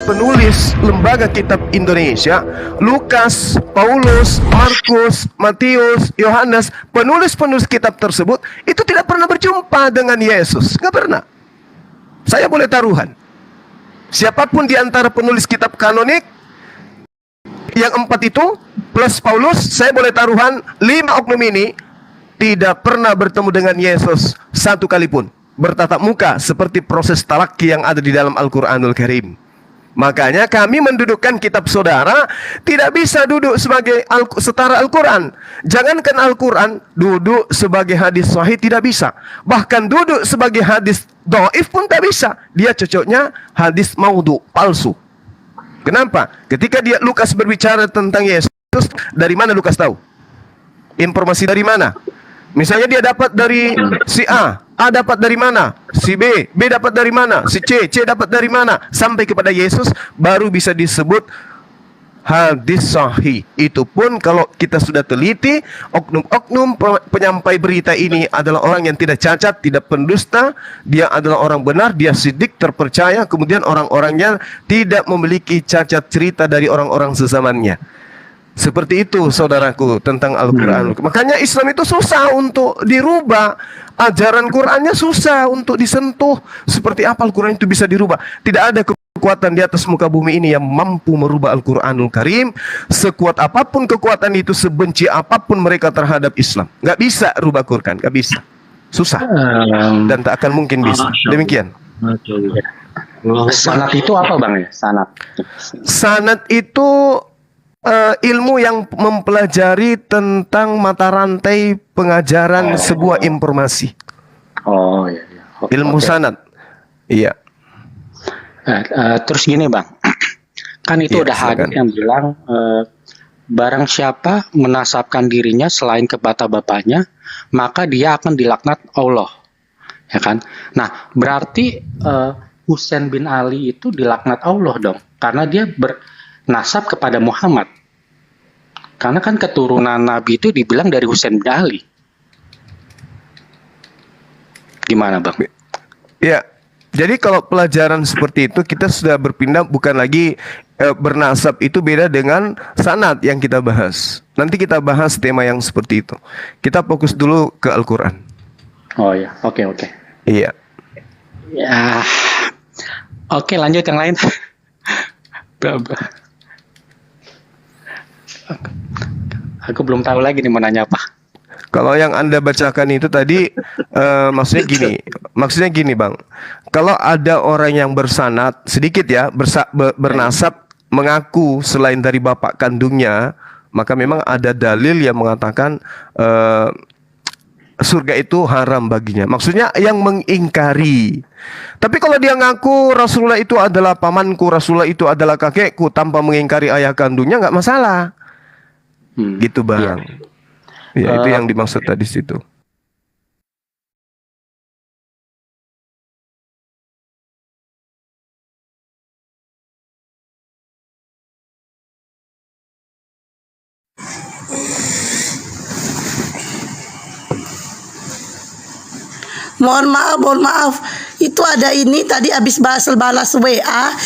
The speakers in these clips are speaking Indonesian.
penulis lembaga kitab Indonesia, Lukas, Paulus, Markus, Matius, Yohanes, penulis-penulis kitab tersebut itu tidak pernah berjumpa dengan Yesus. Nggak pernah. Saya boleh taruhan, siapapun di antara penulis kitab kanonik yang 4 itu plus Paulus, saya boleh taruhan 5 oknum ini tidak pernah bertemu dengan Yesus satu kali pun bertatap muka seperti proses talaki yang ada di dalam Al-Quranul Karim. Makanya kami mendudukkan kitab saudara tidak bisa duduk sebagai setara Al-Quran. Jangankan Al-Quran, duduk sebagai hadis sahih tidak bisa. Bahkan duduk sebagai hadis dhaif pun tak bisa. Dia cocoknya hadis maudhu, palsu. Kenapa? Ketika Lukas berbicara tentang Yesus, dari mana Lukas tahu? Informasi dari mana? Misalnya dia dapat dari si A dapat dari mana? Si B dapat dari mana? Si C dapat dari mana? Sampai kepada Yesus baru bisa disebut hadis sahih. Itu pun kalau kita sudah teliti, oknum-oknum penyampai berita ini adalah orang yang tidak cacat, tidak pendusta, dia adalah orang benar, dia sidik, terpercaya, kemudian orang-orangnya tidak memiliki cacat cerita dari orang-orang sezamannya. Seperti itu saudaraku tentang Al-Quran. Makanya Islam itu susah untuk dirubah. Ajaran Qurannya susah untuk disentuh. Seperti apa Al-Quran itu bisa dirubah? Tidak ada kekuatan di atas muka bumi ini yang mampu merubah Al-Quranul Karim. Sekuat apapun kekuatan itu, sebenci apapun mereka terhadap Islam, nggak bisa rubah Quran, nggak bisa. Susah. Dan tak akan mungkin bisa. Demikian. Sanad itu apa Bang ya? Sanad itu ilmu yang mempelajari tentang mata rantai pengajaran sebuah informasi. Oh iya. Ilmu sanad. Iya. Terus gini Bang, kan itu udah hadis yang bilang barang siapa menasabkan dirinya selain kepada bapaknya, maka dia akan dilaknat Allah, ya kan? Nah berarti Husain bin Ali itu dilaknat Allah dong, karena dia bernasab kepada Muhammad. Karena kan keturunan Nabi itu dibilang dari Husain bin Ali. Gimana Bang? Ya, jadi kalau pelajaran seperti itu kita sudah berpindah, bukan lagi bernasab itu beda dengan sanad yang kita bahas. Nanti kita bahas tema yang seperti itu. Kita fokus dulu ke Al-Quran. Oh ya, oke. Iya. Ya, oke lanjut yang lain. Aku belum tahu lagi nih mau nanya apa. Kalau yang Anda bacakan itu tadi maksudnya gini Bang. Kalau ada orang yang bersanad sedikit ya, bernasab mengaku selain dari bapak kandungnya, maka memang ada dalil yang mengatakan surga itu haram baginya. Maksudnya yang mengingkari. Tapi kalau dia ngaku Rasulullah itu adalah pamanku, Rasulullah itu adalah kakekku, tanpa mengingkari ayah kandungnya, nggak masalah. Gitu Bang. Ya, itu yang dimaksud tadi situ. Mohon maaf. Itu ada ini tadi habis balas WA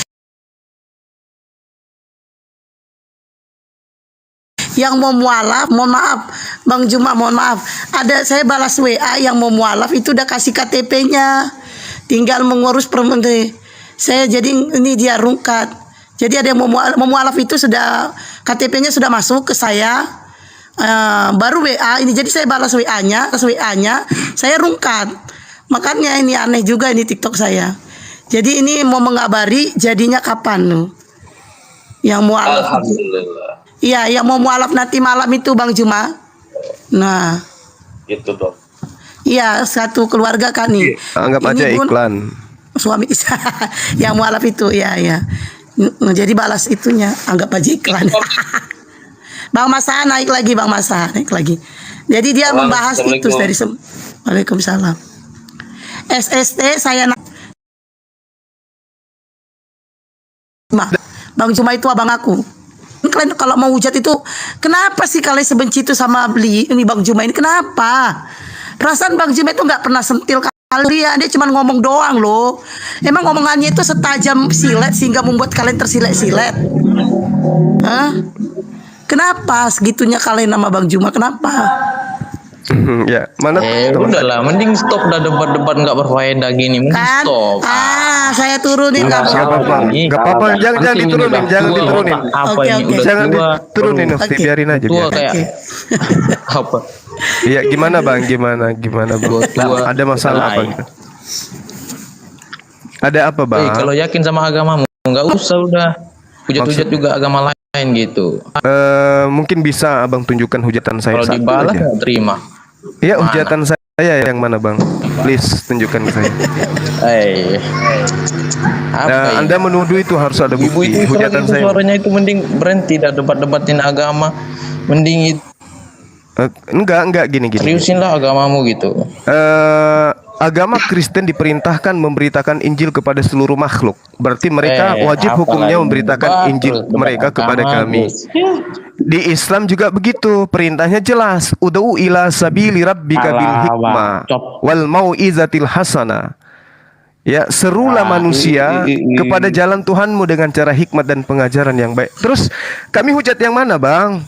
yang mau mualaf. Mohon maaf Bang Juma, mohon maaf. Ada saya balas WA yang mau mualaf itu udah kasih KTP-nya. Tinggal mengurus saya jadi ini dia rungkat. Jadi ada yang mau mualaf itu sudah KTP-nya sudah masuk ke saya. Baru WA ini, jadi saya balas WA-nya, saya rungkat. Makanya ini aneh juga ini TikTok saya. Jadi ini mau mengabari jadinya kapan yang mualaf. Alhamdulillah. Iya, yang mau mualaf nanti malam itu Bang Juma. Nah, Itu dong. iya, satu keluarga kan nih. Anggap aja iklan. Suami yang mualaf itu, ya. Jadi balas itunya, anggap aja iklan. Bang Masa naik lagi. Jadi dia membahas itu dari Waalaikumsalam. SST saya Bang Juma itu abang aku. Kalian kalau mau hujat itu, kenapa sih kalian sebenci itu sama ini Bang Juma ini? Kenapa? Perasaan Bang Juma itu nggak pernah sentil dia cuma ngomong doang loh. Emang omongannya itu setajam silet sehingga membuat kalian tersilet-silet. Hah? Kenapa segitunya kalian sama Bang Juma? Kenapa? Ya, mana Udahlah, mending stop dah debat-debat nggak berfaedah gini. Mending Kan? stop. Saya turunin Nggak nggak Gak apa-apa, Ini gak apa-apa, salah. jangan Nanti ini diturunin, udah jangan tua, diturunin. Apa Oke, ini oke. udah Jangan tua, diturunin, Nosti, Oke. biarin aja. tua Biarin. kayak Oke. apa? Iya, gimana Bang? Gimana Bang? Tua. Ada masalah apa Lain. gitu? Ada apa Bang? Kalau yakin sama agamamu, nggak usah udah hujat-hujat juga agama lain gitu. Mungkin bisa Abang tunjukkan hujatan saya Kalau satu dibalas aja. nggak terima. Iya, Mana? hujatan saya yang mana Bang? Please tunjukkan ke saya. Apa ini? Anda menuduh itu harus ada Ibu bukti. itu Hujatan saya. suaranya itu mending berhenti dah debat-debatin agama. Mending Enggak gini. seriusin lah agamamu gitu. Agama Kristen diperintahkan memberitakan Injil kepada seluruh makhluk. Berarti mereka wajib apa hukumnya lagi? memberitakan Betul, Injil debat mereka kepada agama, kami. Gus. Di Islam juga begitu, perintahnya jelas. Ud'u ila sabili rabbika bil hikmah wal mau'izatil hasanah. Ya, serulah manusia kepada jalan Tuhanmu dengan cara hikmat dan pengajaran yang baik. Terus kami hujat yang mana, Bang?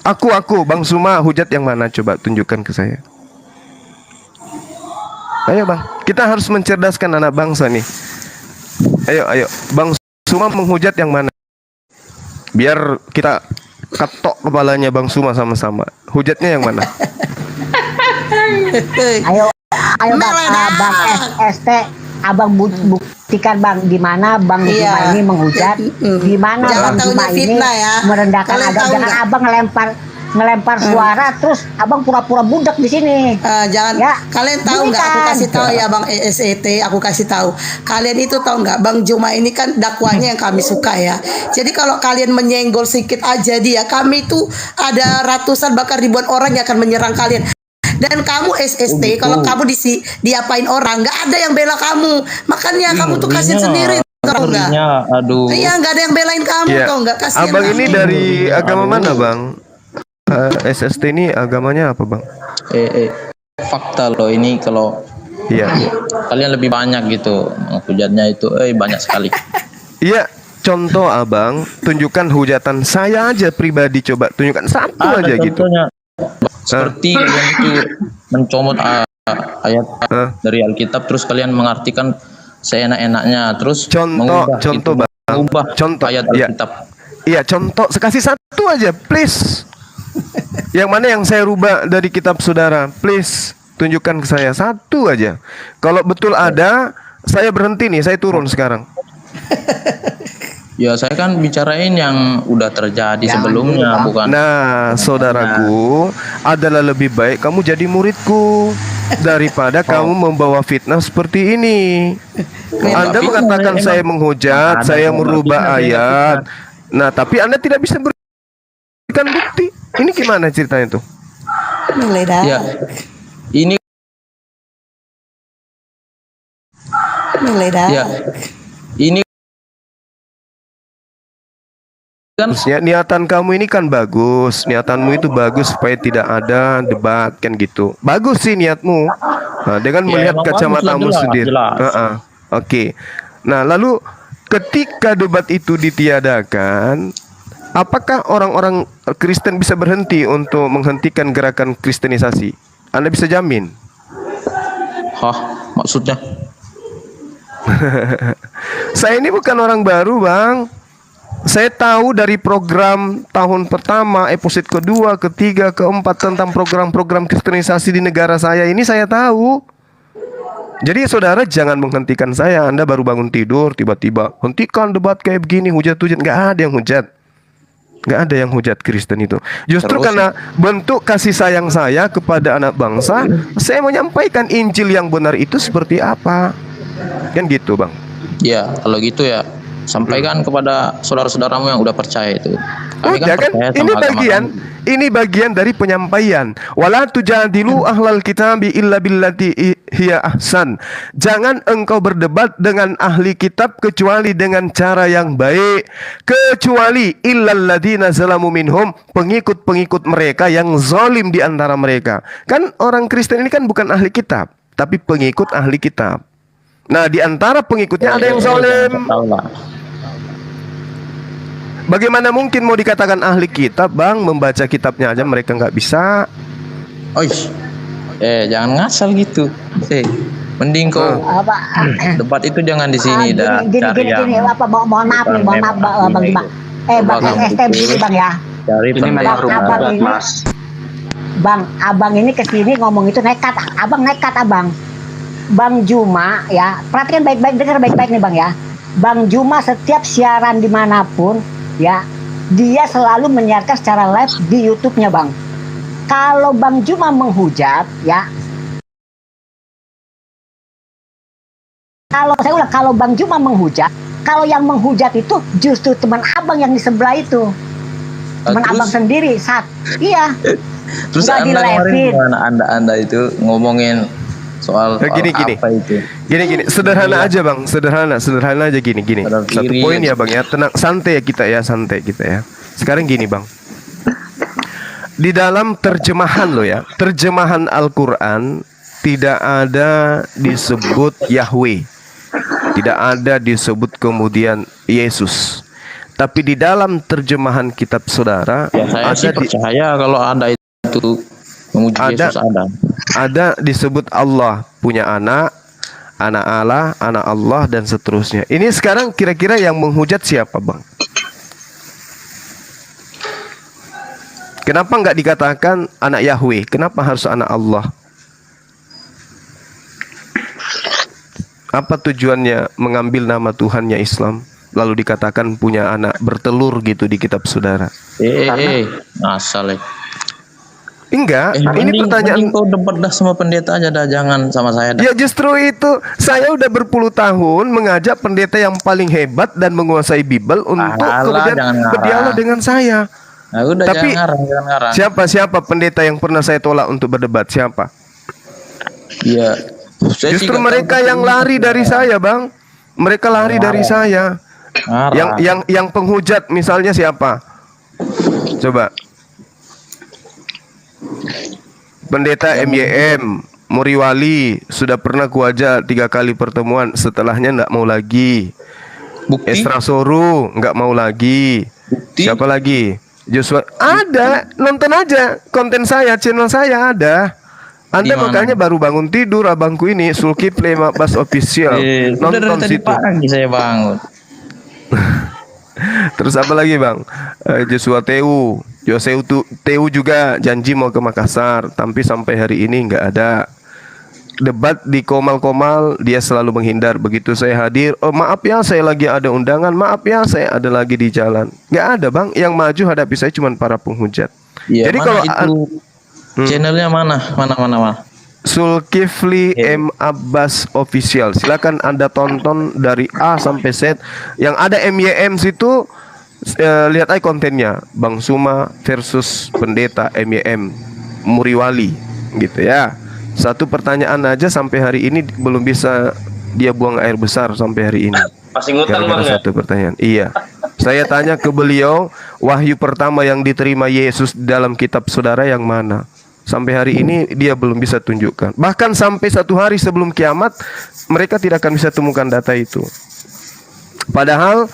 Aku Bang Suma, hujat yang mana? Coba tunjukkan ke saya. Ayo Bang, kita harus mencerdaskan anak bangsa nih. Ayo, Bang Suma menghujat yang mana? Biar kita ketok kepalanya Bang Suma sama-sama. Hujatnya yang mana? Ayo bang, Meledak. bang ST, abang buktikan bang di mana bang Iya. Juma ini menghujat, di mana Jangan bang tahunya Juma ini fitnah ya. merendahkan Kalian agama. tahu Jangan nggak? abang ngelempar suara, terus abang pura-pura budak di sini. Jangan Ya, kalian tahu nggak? Aku bukan. kasih tahu ya Bang ESET, aku kasih tahu. Kalian itu tahu nggak? Bang Juma ini kan dakwanya yang kami suka ya. Jadi kalau kalian menyenggol sedikit aja dia, kami itu ada ratusan bahkan ribuan orang yang akan menyerang kalian. Dan kamu SST, kalau kamu diapain orang, nggak ada yang bela kamu. Makanya kamu tuh kasih sendiri, tahu nggak? Aduh. Iya, nggak ada yang belain kamu, Iya. tahu nggak? Kasihan Abang ini kamu. dari agama mana Bang? SST ini agamanya apa Bang? Fakta loh ini kalau Iya. kalian lebih banyak gitu hujatnya itu banyak sekali. Iya, contoh Abang, tunjukkan hujatan saya aja pribadi, coba tunjukkan satu Ada aja gitu. contohnya seperti kalian itu mencomot ayat dari Alkitab terus kalian mengartikan seenak-enaknya terus Contoh Bang. mengubah Contoh, ayat iya. Alkitab. Iya, contoh kasih satu aja, please. Yang mana yang saya rubah dari kitab saudara? Please, tunjukkan ke saya satu aja. Kalau betul ada, saya berhenti nih, saya turun sekarang. Ya saya kan bicarain yang udah terjadi sebelumnya bukan. Nah, saudaraku, adalah lebih baik kamu jadi muridku daripada kamu membawa fitnah seperti ini. Anda mengatakan saya menghujat, saya merubah ayat. Nah, tapi Anda tidak bisa berikan bukti. Ini gimana ceritanya tuh? Meledak. Ya ini Meledak. ya ini kan Ya, niatan kamu ini kan bagus, niatanmu itu bagus supaya tidak ada debat kan gitu. Bagus sih niatmu. Nah, dengan Ya, melihat emang kacamatamu bagus lah, sendiri. jelas. Oke. Nah, lalu ketika debat itu ditiadakan, apakah orang-orang Kristen bisa berhenti untuk menghentikan gerakan kristenisasi? Anda bisa jamin? maksudnya Saya ini bukan orang baru, Bang. Saya tahu dari program tahun pertama, episode kedua, ketiga, keempat tentang program-program kristenisasi di negara saya ini saya tahu. Jadi saudara jangan menghentikan saya. Anda baru bangun tidur tiba-tiba hentikan debat kayak begini, hujat-hujat. Nggak ada yang hujat. Nggak ada yang hujat Kristen itu. Justru Terus? karena bentuk kasih sayang saya kepada anak bangsa, saya menyampaikan Injil yang benar itu seperti apa. Kan gitu, Bang. ya kalau gitu ya sampaikan kepada saudara-saudaramu yang udah percaya itu. Kami Ya kan? percaya sama Ini agama bagian kami. ini bagian dari penyampaian. Wala tujadilu ahlal kitabi illa billati hiya ahsan. Jangan engkau berdebat dengan ahli kitab kecuali dengan cara yang baik, kecuali illal ladzina zalamu minhum, pengikut-pengikut mereka yang zalim di antara mereka. Kan orang Kristen ini kan bukan ahli kitab, tapi pengikut ahli kitab. Nah, di antara pengikutnya ada yang zalim. Tahu lah. Bagaimana mungkin mau dikatakan ahli kitab, Bang? Membaca kitabnya aja mereka nggak bisa. Oi, jangan ngasal gitu. Mending kau Apa? debat itu jangan di sini dah. Cari yang gini, apa mohon maaf nih, mohon maaf Bang Juma. Bang SST begini Bang ya. cari Ini memang pendapat. rumah Abang debat, ini- Mas. Bang, abang ini kesini ngomong itu nekat. Abang nekat, abang. Bang Juma ya, perhatikan baik-baik, dengar baik-baik nih Bang ya. Bang Juma setiap siaran dimanapun ya, dia selalu menyiarkan secara live di YouTube-nya Bang. Kalau Bang Juma menghujat ya, kalau Bang Juma menghujat, kalau yang menghujat itu justru teman abang yang di sebelah itu. Teman Terus? abang sendiri saat iya. Terus Nggak anda kemarin dilevin. gimana anda itu ngomongin soal Gini. apa itu? Gini, sederhana aja Bang, sederhana aja gini. Sadar Satu diri poin aja. ya Bang ya, tenang, santai kita ya. Sekarang gini Bang, di dalam terjemahan lo ya, terjemahan Al-Quran tidak ada disebut Yahweh, tidak ada disebut kemudian Yesus, tapi di dalam terjemahan kitab saudara Ya saya ada sih percaya kalau anda itu memuji Ada. Yesus ada. ada disebut Allah punya anak Allah, anak Allah dan seterusnya. Ini sekarang kira-kira yang menghujat siapa Bang? Kenapa nggak dikatakan anak Yahweh? Kenapa harus anak Allah? Apa tujuannya mengambil nama Tuhannya Islam lalu dikatakan punya anak bertelur gitu di kitab saudara? Ngasal ya. Enggak, ini pertanyaan. mending kau debat dah sama pendeta aja dah, jangan sama saya dah. Ya justru itu, saya udah berpuluh tahun mengajak pendeta yang paling hebat dan menguasai Bible untuk Alah, kemudian jangan ngarang. berdialog dengan saya. Nah, udah Tapi jangan ngarang. siapa pendeta yang pernah saya tolak untuk berdebat? Siapa? Iya. Saya sih Justru nggak mereka tahu yang lari dari saya, Bang. Mereka lari dari saya. ngarang. Yang penghujat misalnya siapa? Coba. Pendeta MYM, Muriwali sudah pernah kuajak 3 kali pertemuan, setelahnya nggak mau lagi. Bukti? Esra Soru nggak mau lagi. Bukti? Siapa lagi? Joshua ada, nonton aja konten saya, channel saya ada. Anda Di mana? makanya baru bangun tidur abangku ini, Sulkifli Bas Official. Udah dari Nonton tadi situ. pagi saya bangun. Terus apa lagi Bang? Joshua Teu Teu juga janji mau ke Makassar, tapi sampai hari ini nggak ada. Debat di Komal-Komal dia selalu menghindar. Begitu saya hadir, oh maaf ya saya lagi ada undangan, maaf ya saya ada lagi di jalan. Nggak ada Bang, yang maju hadapi saya cuma para penghujat. Iya, Jadi mana kalau itu channelnya mana? Sulkifli M Abbas Official, silakan Anda tonton dari A sampai Z. Yang ada MYM situ, lihat aja kontennya, Bang Suma versus pendeta MYM Muriwali gitu ya. Satu pertanyaan aja sampai hari ini belum bisa dia buang air besar sampai hari ini. Masih ngutang Gara-gara Bang ya? satu pertanyaan. Iya. Saya tanya ke beliau, wahyu pertama yang diterima Yesus dalam kitab saudara yang mana? Sampai hari ini dia belum bisa tunjukkan. Bahkan sampai 1 hari sebelum kiamat mereka tidak akan bisa temukan data itu. Padahal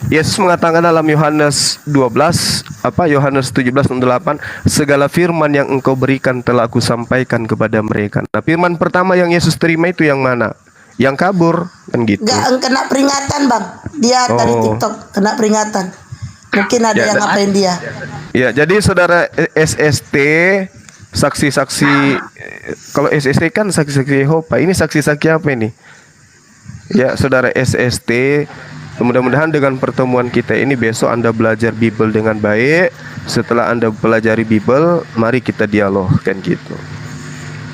Yesus mengatakan dalam Yohanes 17:8, segala firman yang engkau berikan telah aku sampaikan kepada mereka. Nah, firman pertama yang Yesus terima itu yang mana? Yang kabur, kan gitu. Nggak kena peringatan bang. Dia dari Oh. TikTok kena peringatan. Mungkin ada Ya, yang dan- ngapain dia. Ya, jadi saudara SST, saksi-saksi, kalau SST kan saksi-saksi Yehova, ini saksi-saksi apa ini? Ya, saudara SST, mudah-mudahan dengan pertemuan kita ini besok Anda belajar Bible dengan baik. Setelah Anda pelajari Bible, mari kita dialog, kan gitu.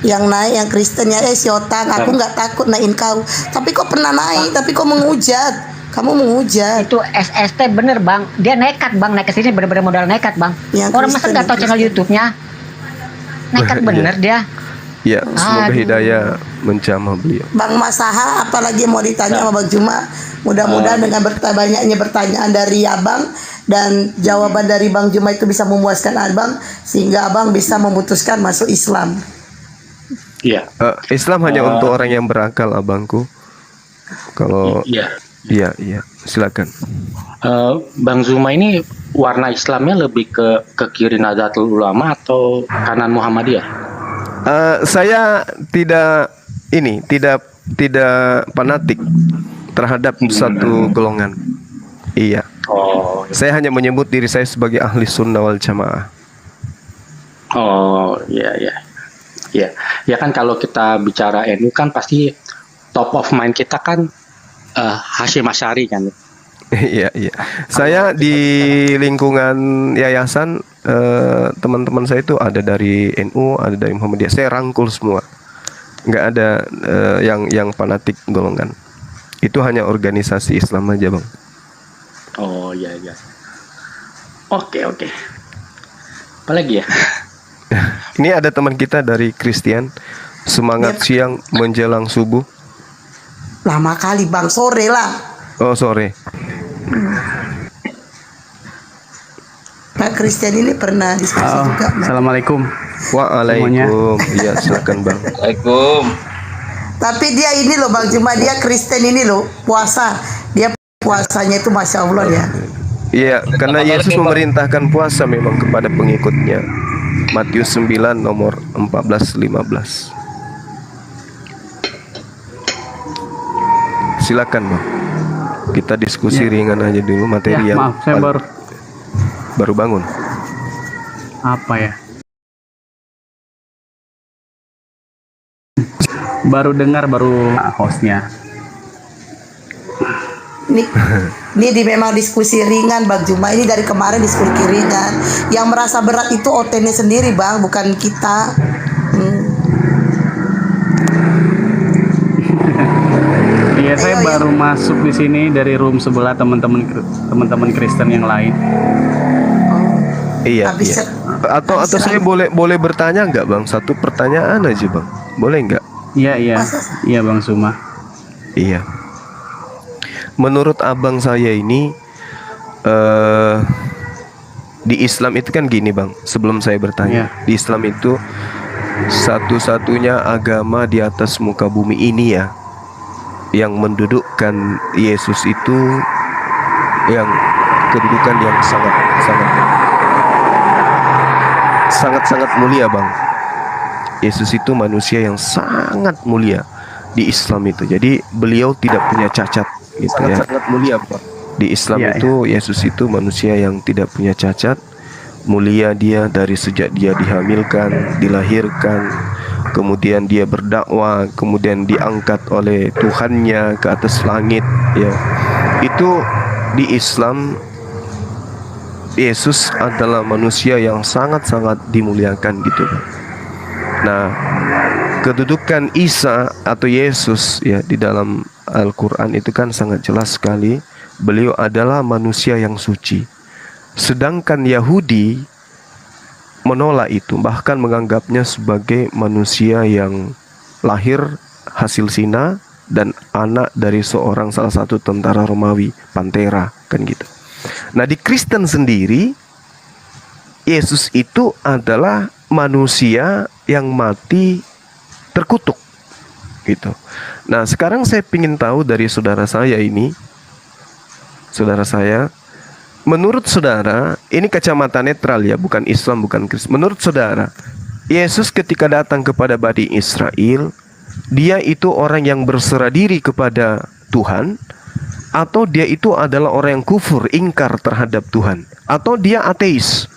Yang naik yang Kristennya si Otang, aku nggak takut naikin kau. Tapi kau pernah naik, tapi kau menghujat. Kamu menghujat. Itu SST bener Bang. Dia nekat Bang, naik ke sini bener-bener modal nekat Bang. Yang Orang masa Kristen, nggak tahu yang channel Kristen. YouTube-nya. Nekat bener dia. Ya, semoga Aduh. hidayah menjamah beliau. Bang Masaha, apalagi mau ditanya sama Bang Juma. Mudah-mudahan dengan banyaknya pertanyaan dari Abang dan jawaban dari Bang Juma itu bisa memuaskan Abang sehingga Abang bisa memutuskan masuk Islam. Iya. Islam hanya untuk orang yang berakal, abangku. Kalau Iya. iya, silakan. Bang Zuma ini warna Islamnya lebih ke kiri Nahdlatul Ulama atau kanan Muhammadiyah? Saya tidak fanatik terhadap satu golongan. Iya. Oh, Saya hanya menyebut diri saya sebagai ahli sunnah wal jamaah. oh, iya, iya. Ya, ya kan kalau kita bicara NU kan pasti top of mind kita kan Hasyim Asy'ari kan. Iya. Saya di lingkungan yayasan, teman-teman saya itu ada dari NU, ada dari Muhammadiyah. Saya rangkul semua. Nggak ada yang fanatik golongan. Itu hanya organisasi Islam aja, Bang. Oh, iya, iya. Oke. Apalagi ya? Ini ada teman kita dari Kristen, semangat siang menjelang subuh. Lama kali Bang, sore lah. Oh, sore. Pak Kristen ini pernah diskusi juga. Bang. Assalamualaikum. Waalaikum. Iya, silakan, Bang. Assalamualaikum. Tapi dia ini loh Bang, cuma dia Kristen ini loh, puasa. Dia puasanya itu Masya Allah ya. Iya, karena Yesus memerintahkan puasa memang kepada pengikutnya. Matius 9 nomor 14-15. Silakan, Bang. Kita diskusi ringan aja dulu, materi yang Maaf, saya baru bangun. apa ya? Baru dengar hostnya. Ini memang diskusi ringan Bang Juma, ini dari kemarin diskusi ringan. Yang merasa berat itu OT-nya sendiri Bang, bukan kita. Iya, saya baru masuk di sini dari room sebelah teman-teman Kristen yang lain. Iya. Habis Atau saya boleh bertanya nggak, Bang? Satu pertanyaan aja, Bang. Boleh nggak? Iya Bang Suma. Iya. Menurut abang saya ini, di Islam itu kan gini, Bang. Sebelum saya bertanya, di Islam itu satu-satunya agama di atas muka bumi ini ya, yang mendudukkan Yesus itu yang kedudukan yang sangat mulia, Bang. Yesus itu manusia yang sangat mulia di Islam itu. Jadi beliau tidak punya cacat gitu ya. Sangat mulia, Pak. Di Islam itu Yesus itu manusia yang tidak punya cacat. Mulia dia dari sejak dia dihamilkan, dilahirkan, kemudian dia berdakwah, kemudian diangkat oleh Tuhannya ke atas langit ya. Itu di Islam Yesus adalah manusia yang sangat-sangat dimuliakan gitu. Nah, kedudukan Isa atau Yesus ya di dalam Al-Quran itu kan sangat jelas sekali. Beliau adalah manusia yang suci. Sedangkan Yahudi menolak itu, bahkan menganggapnya sebagai manusia yang lahir hasil zina dan anak dari salah satu tentara Romawi, Pantera, kan gitu. Nah, di Kristen sendiri Yesus itu adalah manusia yang mati terkutuk gitu. Nah, sekarang saya ingin tahu dari saudara saya ini, menurut saudara, ini kacamata netral ya, bukan Islam, bukan Kristen. Menurut saudara, Yesus ketika datang kepada Bani Israel, dia itu orang yang berserah diri kepada Tuhan, atau dia itu adalah orang yang kufur, ingkar terhadap Tuhan, atau dia ateis?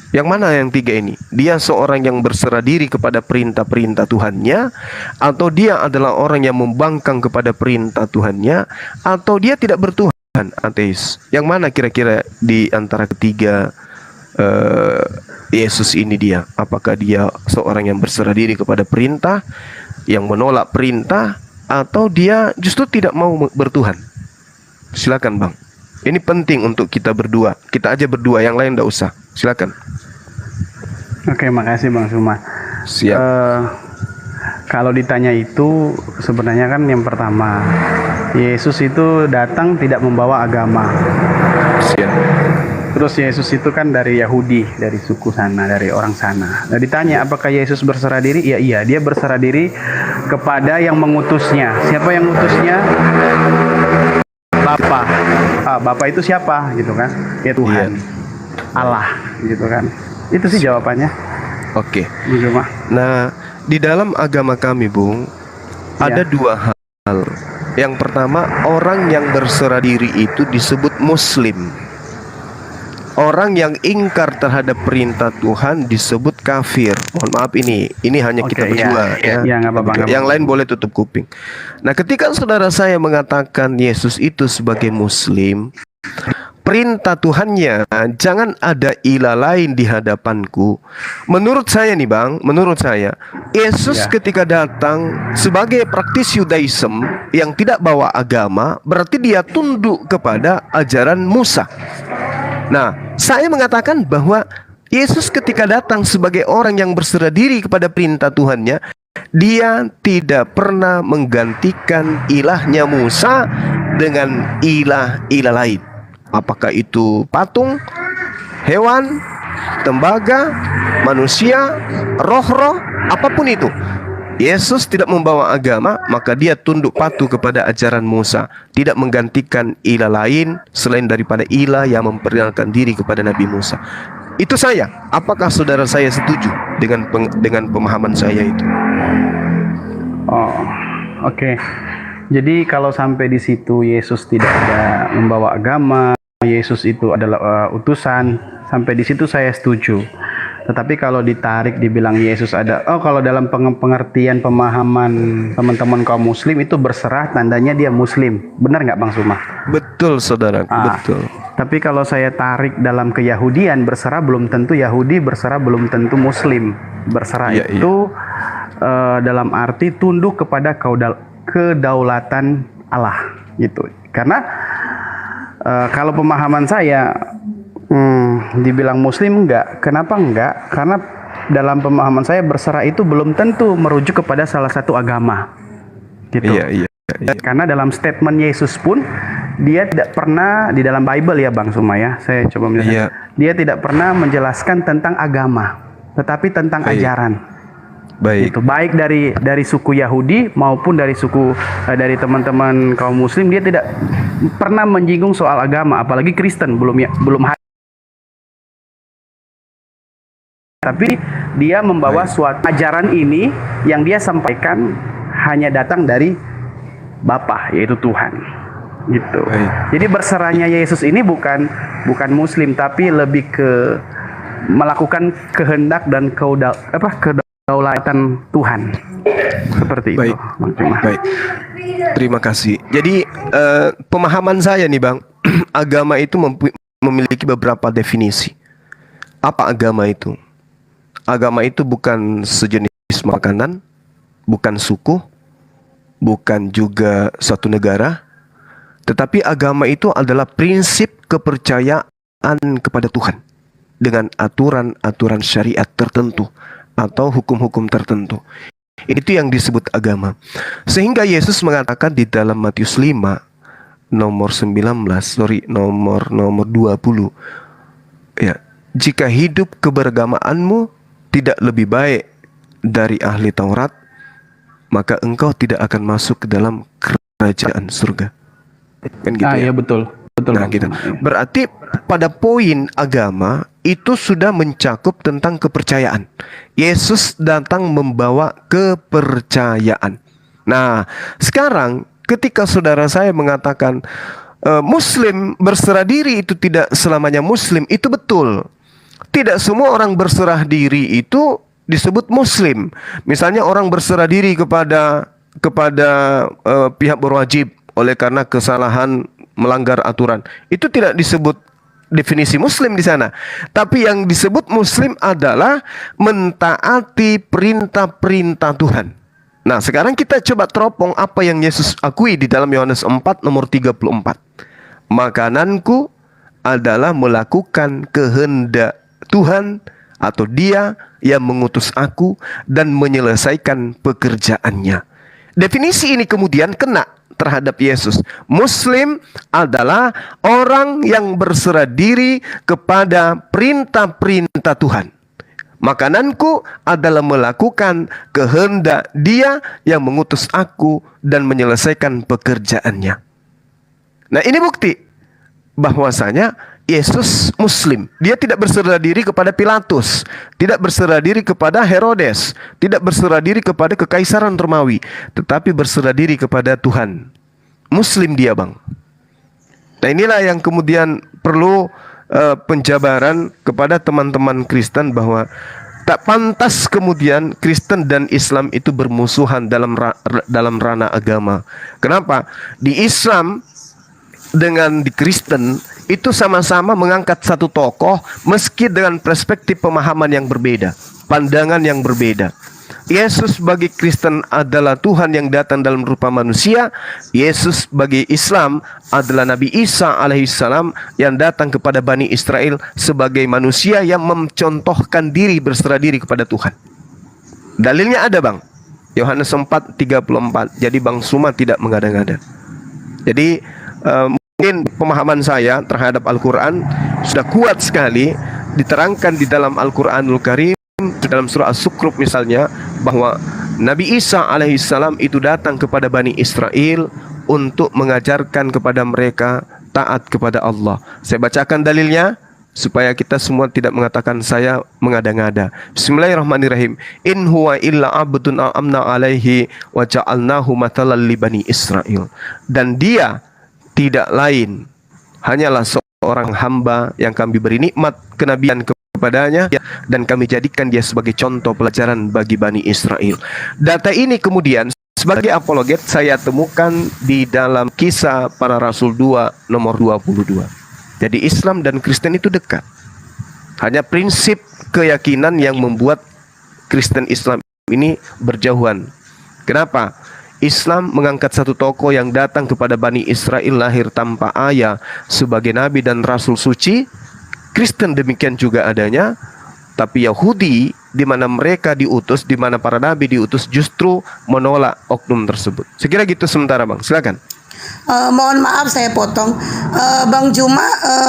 Yang mana yang tiga ini? Dia seorang yang berserah diri kepada perintah-perintah Tuhannya, atau dia adalah orang yang membangkang kepada perintah Tuhannya, atau dia tidak bertuhan, ateis? Yang mana kira-kira di antara ketiga Yesus ini dia? Apakah dia seorang yang berserah diri kepada perintah, yang menolak perintah, atau dia justru tidak mau bertuhan? Silakan, Bang. Ini penting untuk kita berdua. Kita aja berdua, yang lain enggak usah. Silakan. Oke, makasih Bang Suma. Siap. Kalau ditanya itu sebenarnya kan yang pertama, Yesus itu datang tidak membawa agama. Siap. Terus Yesus itu kan dari Yahudi, dari suku sana, dari orang sana. Nah, ditanya apakah Yesus berserah diri? Ya iya, dia berserah diri kepada yang mengutusnya. Siapa yang mengutusnya? Bapa. Bapa itu siapa gitu kan? Ya Tuhan. Allah gitu kan. Itu sih jawabannya. Oke. Cuma. Nah, di dalam agama kami, Bung, ada dua hal. Yang pertama, orang yang berserah diri itu disebut Muslim. Orang yang ingkar terhadap perintah Tuhan disebut kafir. Mohon maaf, ini hanya kita berdua ya. Ya, nggak apa-apa, nggak Yang apa-apa. lain boleh tutup kuping. Nah, ketika saudara saya mengatakan Yesus itu sebagai Muslim, perintah Tuhannya jangan ada ilah lain di hadapanku. Menurut saya nih Bang, menurut saya Yesus ketika datang sebagai praktis Yudaism yang tidak bawa agama, berarti dia tunduk kepada ajaran Musa. Nah, saya mengatakan bahwa Yesus ketika datang sebagai orang yang berserah diri kepada perintah Tuhannya, dia tidak pernah menggantikan ilahnya Musa dengan ilah-ilah lain. Apakah itu patung, hewan, tembaga, manusia, roh-roh, apapun itu. Yesus tidak membawa agama, maka dia tunduk patuh kepada ajaran Musa, tidak menggantikan ilah lain selain daripada ilah yang memperkenalkan diri kepada Nabi Musa. Itu saya. Apakah saudara saya setuju dengan pemahaman saya itu? Oh, oke. Jadi kalau sampai di situ Yesus tidak ada membawa agama, Yesus itu adalah utusan, sampai di situ saya setuju. Tetapi kalau ditarik dibilang Yesus ada, kalau dalam pengertian pemahaman teman-teman kaum muslim itu berserah, tandanya dia muslim. Benar nggak Bang Suma? Betul saudara, betul. Tapi kalau saya tarik dalam keyahudian, berserah belum tentu Yahudi, berserah belum tentu muslim. Berserah itu dalam arti tunduk kepada kedaulatan Allah gitu. Karena kalau pemahaman saya dibilang muslim enggak. Kenapa enggak? Karena dalam pemahaman saya berserah itu belum tentu merujuk kepada salah satu agama. Gitu. Iya. Karena dalam statement Yesus pun dia tidak pernah di dalam Bible ya Bang Suma ya. Saya coba menjelaskan. Dia tidak pernah menjelaskan tentang agama, tetapi tentang ajaran. Baik. Itu baik dari suku Yahudi maupun dari suku dari teman-teman kaum muslim, dia tidak pernah menyinggung soal agama, apalagi Kristen belum tapi dia membawa suatu ajaran ini yang dia sampaikan hanya datang dari Bapa, yaitu Tuhan. Gitu. Jadi berserahnya Yesus ini bukan muslim, tapi lebih ke melakukan kehendak dan kedaulatan Tuhan. Seperti itu. Baik. Terima kasih. Jadi pemahaman saya nih Bang, agama itu memiliki beberapa definisi. Apa agama itu? Agama itu bukan sejenis makanan, bukan suku, bukan juga suatu negara, tetapi agama itu adalah prinsip kepercayaan kepada Tuhan dengan aturan-aturan syariat tertentu atau hukum-hukum tertentu. Itu yang disebut agama. Sehingga Yesus mengatakan di dalam Matius 5 nomor 20 ya, jika hidup keberagamaanmu tidak lebih baik dari ahli Taurat, maka engkau tidak akan masuk ke dalam kerajaan surga. Kan gitu ya? Iya betul. Nah, gitu. Berarti pada poin agama itu sudah mencakup tentang kepercayaan. Yesus datang membawa kepercayaan. Nah, sekarang ketika saudara saya mengatakan Muslim berserah diri itu tidak selamanya Muslim, itu betul. Tidak semua orang berserah diri itu disebut Muslim. Misalnya orang berserah diri kepada pihak berwajib oleh karena kesalahan melanggar aturan, itu tidak disebut definisi Muslim di sana. Tapi yang disebut Muslim adalah mentaati perintah-perintah Tuhan. Nah, sekarang kita coba teropong apa yang Yesus akui di dalam Yohanes 4 nomor 34. Makananku adalah melakukan kehendak Tuhan atau Dia yang mengutus aku dan menyelesaikan pekerjaannya. definisi ini kemudian kena terhadap Yesus. Muslim adalah orang yang berserah diri kepada perintah-perintah Tuhan. Makananku adalah melakukan kehendak Dia yang mengutus aku dan menyelesaikan pekerjaannya. Nah, ini bukti bahwasanya Yesus Muslim. Dia tidak berserah diri kepada Pilatus, tidak berserah diri kepada Herodes, tidak berserah diri kepada kekaisaran Romawi, tetapi berserah diri kepada Tuhan. Muslim dia, Bang. Nah, inilah yang kemudian perlu penjabaran kepada teman-teman Kristen, bahwa tak pantas kemudian Kristen dan Islam itu bermusuhan dalam ranah agama. Kenapa? Di Islam dengan di Kristen itu sama-sama mengangkat satu tokoh, meski dengan perspektif pemahaman yang berbeda, pandangan yang berbeda. Yesus bagi Kristen adalah Tuhan yang datang dalam rupa manusia. Yesus bagi Islam adalah Nabi Isa alaihissalam yang datang kepada Bani Israel sebagai manusia yang mencontohkan diri, berserah diri kepada Tuhan. Dalilnya ada, Bang. Yohanes 4:34. Jadi Bang Suma tidak mengada-ngada. Jadi mungkin pemahaman saya terhadap Al-Quran sudah kuat sekali diterangkan di dalam Al-Quranul Karim, dalam surah As-Sukruf misalnya, bahwa Nabi Isa alaihissalam itu datang kepada Bani Israel untuk mengajarkan kepada mereka taat kepada Allah. Saya bacakan dalilnya supaya kita semua tidak mengatakan saya mengada-ngada. Bismillahirrahmanirrahim. In huwa illa abdun amna alaihi wa ja'alnahu mathalan li Bani Israel. Dan dia tidak lain hanyalah seorang hamba yang kami beri nikmat kenabian kepadanya, dan kami jadikan dia sebagai contoh pelajaran bagi Bani Israel. Data ini kemudian sebagai apologet saya temukan di dalam Kisah Para Rasul 2 nomor 22. Jadi Islam dan Kristen itu dekat. Hanya prinsip keyakinan yang membuat Kristen Islam ini berjauhan. Kenapa? Islam mengangkat satu tokoh yang datang kepada Bani Israel lahir tanpa ayah sebagai nabi dan rasul suci. Kristen demikian juga adanya, tapi Yahudi di mana mereka diutus, di mana para nabi diutus, justru menolak oknum tersebut. Sekira gitu sementara, Bang. Silakan. Mohon maaf saya potong, Bang Juma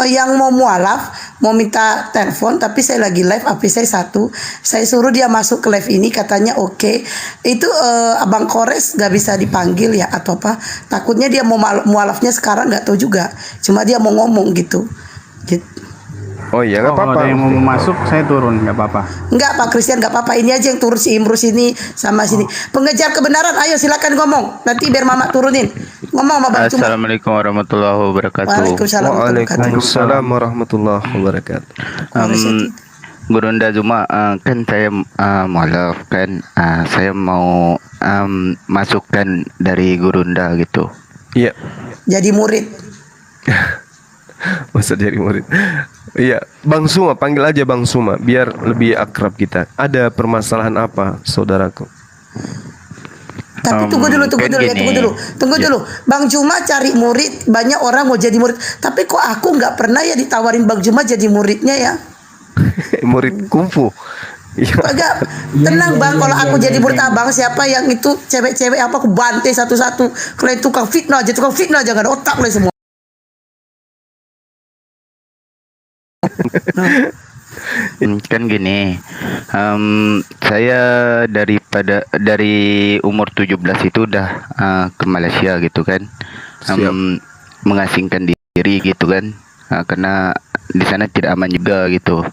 yang mau mualaf mau minta telepon, tapi saya lagi live, HP saya satu, saya suruh dia masuk ke live ini, katanya oke. Itu Abang Kores gak bisa dipanggil ya atau apa? Takutnya dia mau mualafnya sekarang, nggak tahu juga. Cuma dia mau ngomong gitu. Oh iya, nggak apa-apa. Kalau ada yang mau masuk, saya turun, nggak apa-apa. Enggak Pak Christian, nggak apa-apa. Ini aja yang turun, si Imrus ini sama sini. Pengejar kebenaran, ayo silakan ngomong. Nanti biar Mama turunin. Ngomong sama Bang Juma. Assalamualaikum warahmatullahi wabarakatuh. Waalaikumsalam warahmatullahi wabarakatuh. Gurunda Juma, kan saya mualaf kan, saya mau masukkan dari Gurunda gitu. Iya. Jadi murid. Masa jadi murid. Iya, Bang Suma, panggil aja Bang Suma biar lebih akrab kita. Ada permasalahan apa, saudaraku? Tapi tunggu dulu Bang Juma cari murid, banyak orang mau jadi murid. Tapi kok aku nggak pernah ya ditawarin Bang Juma jadi muridnya ya? Murid kungfu. Agak tenang Bang, kalau aku jadi murid Abang, siapa yang itu cewek-cewek apa aku bantai satu-satu. Kalau itu tukang fitnah aja nggak ada otak lah semua. Kan gini, saya dari umur 17 itu udah ke Malaysia gitu kan, mengasingkan diri gitu kan, karena di sana tidak aman juga gitu.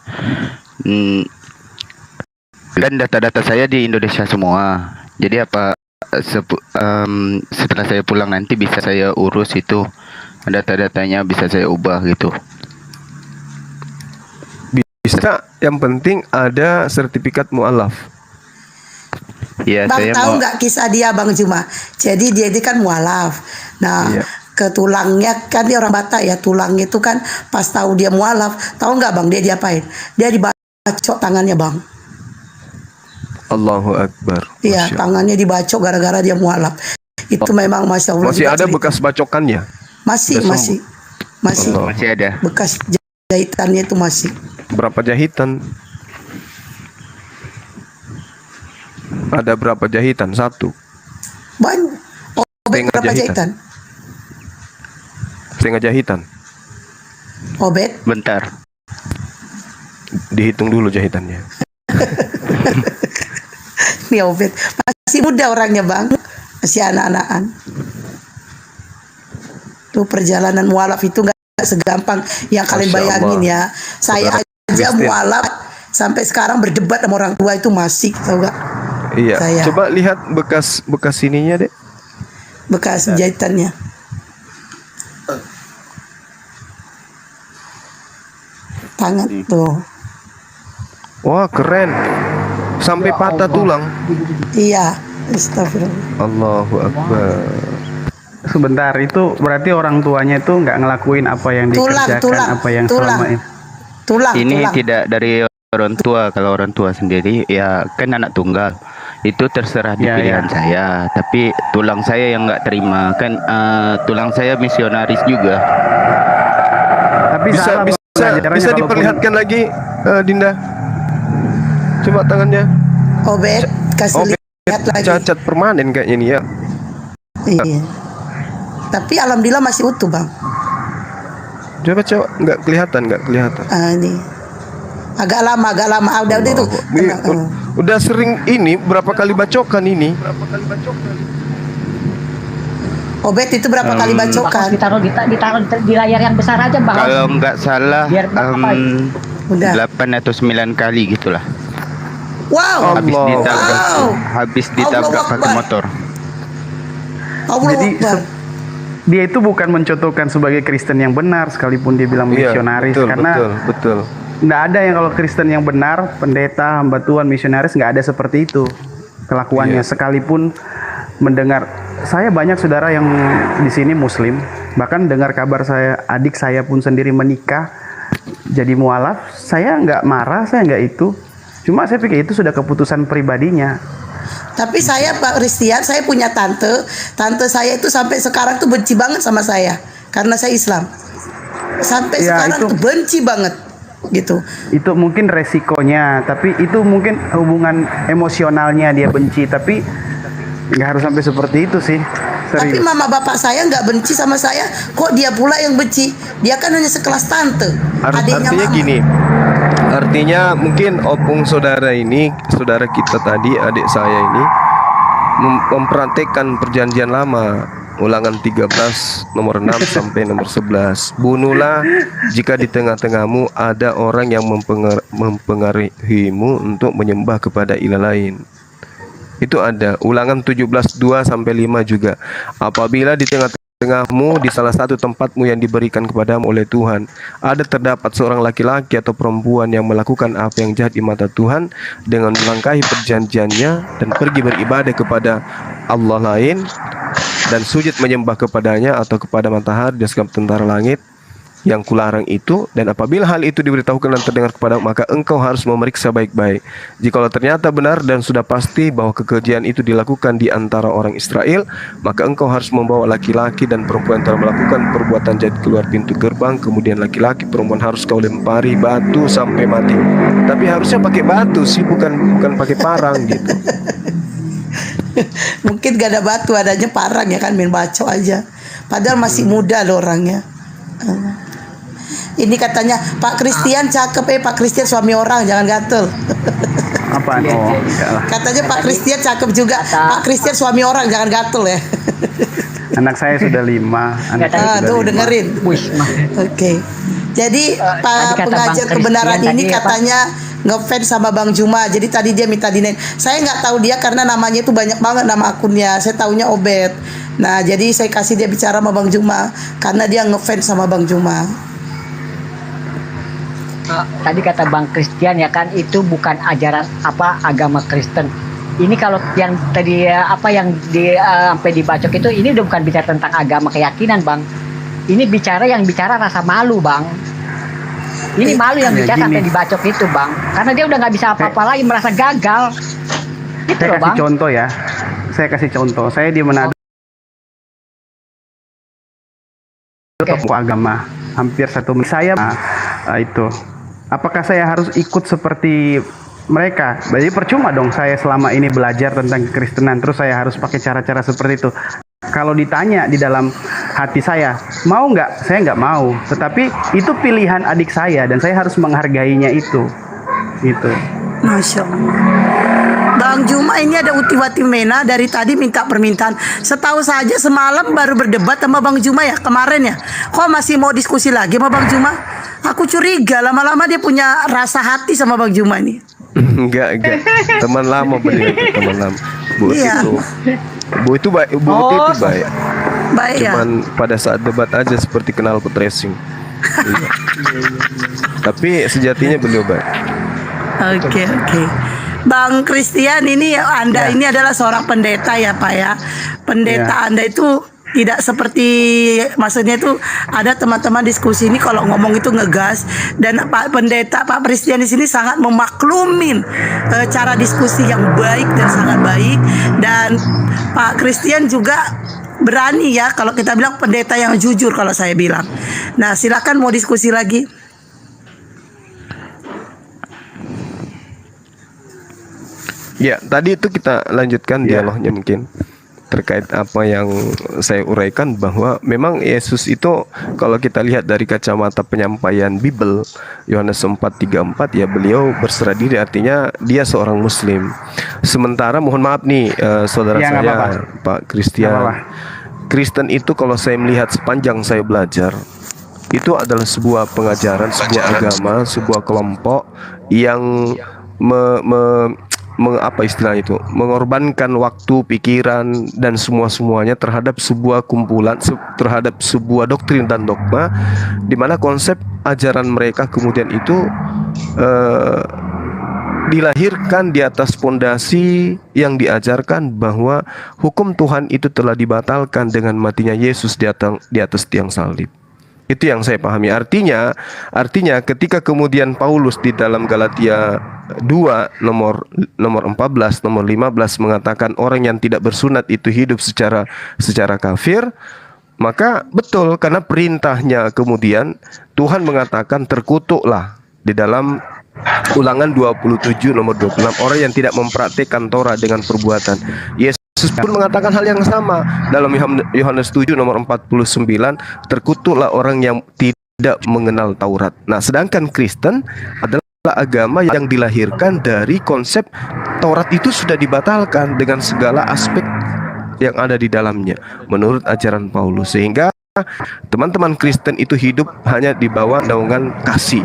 Dan data-data saya di Indonesia semua, jadi setelah saya pulang nanti bisa saya urus itu, data-datanya bisa saya ubah gitu. Bisa, yang penting ada sertifikat mualaf. Ya, Bang saya tahu mau. nggak kisah dia Bang Juma? Jadi dia ini kan mualaf. Nah, Iya. ke tulangnya kan dia orang Batak ya, tulangnya itu kan pas tahu dia mualaf, tahu nggak Bang dia diapain? Dia dibacok tangannya Bang. Allahu Akbar. Iya, Masya Allah. tangannya dibacok gara-gara dia mualaf. Itu memang Masya Allah. Masih juga ada cerita. bekas bacokannya? Masih, Udah masih, masih. Allah. Masih ada. Bekas jahitannya itu masih. Berapa jahitan? Ada berapa jahitan? Satu. Banyak. Obet Setengah berapa jahitan. jahitan? Setengah jahitan. Obet Bentar. Dihitung dulu jahitannya. nih Obet masih muda orangnya bang, masih anak-anakan. Tuh perjalanan mualaf itu nggak segampang yang kalian Masya bayangin Allah. ya. Saya Saudara aja Christian. mualaf sampai sekarang berdebat sama orang tua itu masih, tahu gak? Iya. Saya. Coba lihat bekas ininya, Dek. Bekas jahitannya. Tangan tuh. Wah, keren. Sampai patah tulang. Iya. Astagfirullah. Allahu Akbar. Sebentar, itu berarti orang tuanya itu nggak ngelakuin apa yang dikerjakan, apa yang selama ini. Ini tulang. tidak dari orang tua. Kalau orang tua sendiri ya kan anak tunggal. Itu terserah di Ya, pilihan ya. saya. Tapi tulang saya yang nggak terima kan, tulang saya misionaris juga. Tapi Bisa salah bisa pengajarannya bisa kalaupun- diperlihatkan lagi, Dinda. Coba tangannya. Obet kasih Obet lihat lagi. cacat permanen kayaknya ini ya. Iya. Tapi alhamdulillah masih utuh bang. Coba nggak kelihatan. Ini agak lama. Udah itu. Udah sering ini berapa kali bacokan ini? Obet itu berapa kali Bang, bacokan? ditaruh di layar yang besar aja bang. Kalau nggak salah Biar apa? Udah. 8 atau 9 kali gitulah. Wow. Habis ditabrak pakai motor. Allah Jadi Akbar. dia itu bukan mencontohkan sebagai Kristen yang benar, sekalipun dia bilang misionaris, betul, karena betul. nggak ada yang kalau Kristen yang benar, pendeta, hamba Tuhan, misionaris, nggak ada seperti itu kelakuannya. Iya. Sekalipun mendengar, saya banyak saudara yang di sini Muslim, bahkan dengar kabar saya, adik saya pun sendiri menikah jadi mualaf, saya nggak marah, saya nggak itu, cuma saya pikir itu sudah keputusan pribadinya. Tapi saya Pak Christian, saya punya tante saya itu sampai sekarang tuh benci banget sama saya karena saya Islam. Sampai Ya, sekarang itu- tuh benci banget gitu. Itu mungkin resikonya, tapi itu mungkin hubungan emosionalnya dia benci, tapi nggak harus sampai seperti itu sih. Tapi Serius. mama bapak saya nggak benci sama saya, kok dia pula yang benci? Dia kan hanya sekelas tante, adiknya Artinya mama. gini. Artinya mungkin opung saudara ini, saudara kita tadi, adik saya ini mempraktekkan perjanjian lama, Ulangan 13 nomor 6 sampai nomor 11. Bunuhlah jika di tengah-tengahmu ada orang yang mempengaruhimu untuk menyembah kepada ilah lain. Itu ada Ulangan 17:2 sampai 5 juga. Apabila di tengah-tengahmu di salah satu tempatmu yang diberikan kepadamu oleh Tuhan ada terdapat seorang laki-laki atau perempuan yang melakukan apa yang jahat di mata Tuhan dengan melangkahi perjanjiannya dan pergi beribadah kepada Allah lain dan sujud menyembah kepadanya atau kepada matahari dan segala tentara langit yang kularang itu, dan apabila hal itu diberitahukan dan terdengar kepada, maka engkau harus memeriksa baik-baik. Jikalau ternyata benar dan sudah pasti bahwa kekejian itu dilakukan di antara orang Israel, maka engkau harus membawa laki-laki dan perempuan yang telah melakukan perbuatan jahat keluar pintu gerbang. Kemudian laki-laki perempuan harus kau lempari batu sampai mati. Tapi harusnya pakai batu sih, bukan pakai parang gitu. Mungkin gak ada batu, adanya parang ya kan, main baco aja. Padahal masih muda loh orangnya. Ini katanya Pak Christian cakep, Pak Christian suami orang, jangan gatel. Apa? Oh, enggak lah. Katanya Pak Christian cakep juga. Pak Christian suami orang, jangan gatel ya. Anak saya sudah 5. Anak saya sudah Tuh 5. dengerin. Oke. Jadi Pak tadi kata pengajar Bang kebenaran Christian ini tadi apa? katanya ngefans sama Bang Juma. Jadi tadi dia minta dinaik. Saya nggak tahu dia karena namanya itu banyak banget nama akunnya. Saya taunya Obed. Nah, jadi saya kasih dia bicara sama Bang Juma karena dia ngefans sama Bang Juma. Tadi kata Bang Christian ya kan, itu bukan ajaran apa agama Kristen. Ini kalau yang tadi apa yang sampai dibacok itu, ini udah bukan bicara tentang agama keyakinan Bang. Ini yang bicara rasa malu Bang. Ini malu yang Ya, bicara gini. sampai dibacok itu Bang. Karena dia udah nggak bisa apa-apa lagi, merasa gagal. Gitu Saya loh kasih Bang. contoh ya. Saya kasih contoh. Saya di Manado. Tokoh agama hampir 1 menit. Saya itu. Apakah saya harus ikut seperti mereka. Jadi percuma dong saya selama ini belajar tentang kekristenan, terus saya harus pakai cara-cara seperti itu. Kalau ditanya di dalam hati saya, mau nggak? Saya nggak mau. Tetapi itu pilihan adik saya dan saya harus menghargainya itu. Gitu. Masya Allah. Bang Juma ini ada Utiwati Mena dari tadi minta permintaan. Setahu saja semalam baru berdebat sama Bang Juma ya kemarin ya. Kok masih mau diskusi lagi sama Bang Juma? Aku curiga lama-lama dia punya rasa hati sama Bang Juma nih. Enggak. Teman lama beliau itu, teman lama. Bu Iya. itu baik, Bu itu baik. Baik ya. Cuman pada saat debat aja seperti kenal pot racing. Iya. Tapi sejatinya beliau baik. Oke. Bang Christian ini Anda ini adalah seorang pendeta ya Pak ya. Pendeta Anda itu tidak seperti, maksudnya itu ada teman-teman diskusi ini kalau ngomong itu ngegas, dan Pak Pendeta Pak Christian di sini sangat memaklumin cara diskusi yang baik dan sangat baik, dan Pak Christian juga berani ya kalau kita bilang pendeta yang jujur kalau saya bilang. Nah, silakan mau diskusi lagi. Ya, tadi itu kita lanjutkan dialognya mungkin terkait apa yang saya uraikan, bahwa memang Yesus itu kalau kita lihat dari kacamata penyampaian Bible Yohanes 4:34 ya, beliau berserah diri, artinya dia seorang muslim. Sementara mohon maaf nih saudara Ya, saya apa-apa. Pak Christian, Kristen itu kalau saya melihat sepanjang saya belajar, itu adalah sebuah pengajaran, sebuah agama, sebuah kelompok yang apa istilah itu, mengorbankan waktu, pikiran, dan semuanya terhadap sebuah kumpulan, terhadap sebuah doktrin dan dogma, di mana konsep ajaran mereka kemudian itu dilahirkan di atas fondasi yang diajarkan bahwa hukum Tuhan itu telah dibatalkan dengan matinya Yesus di atas tiang salib. Itu yang saya pahami. Artinya ketika kemudian Paulus di dalam Galatia 2 nomor 14, nomor 15 mengatakan orang yang tidak bersunat itu hidup secara kafir, maka betul, karena perintahnya kemudian Tuhan mengatakan terkutuklah di dalam Ulangan 27 nomor 26, orang yang tidak mempraktikkan Torah dengan perbuatan. Yesus pun mengatakan hal yang sama dalam Yohanes 7 nomor 49, terkutuklah orang yang tidak mengenal Taurat. Nah, sedangkan Kristen adalah agama yang dilahirkan dari konsep Taurat itu sudah dibatalkan dengan segala aspek yang ada di dalamnya menurut ajaran Paulus, sehingga teman-teman Kristen itu hidup hanya di bawah naungan kasih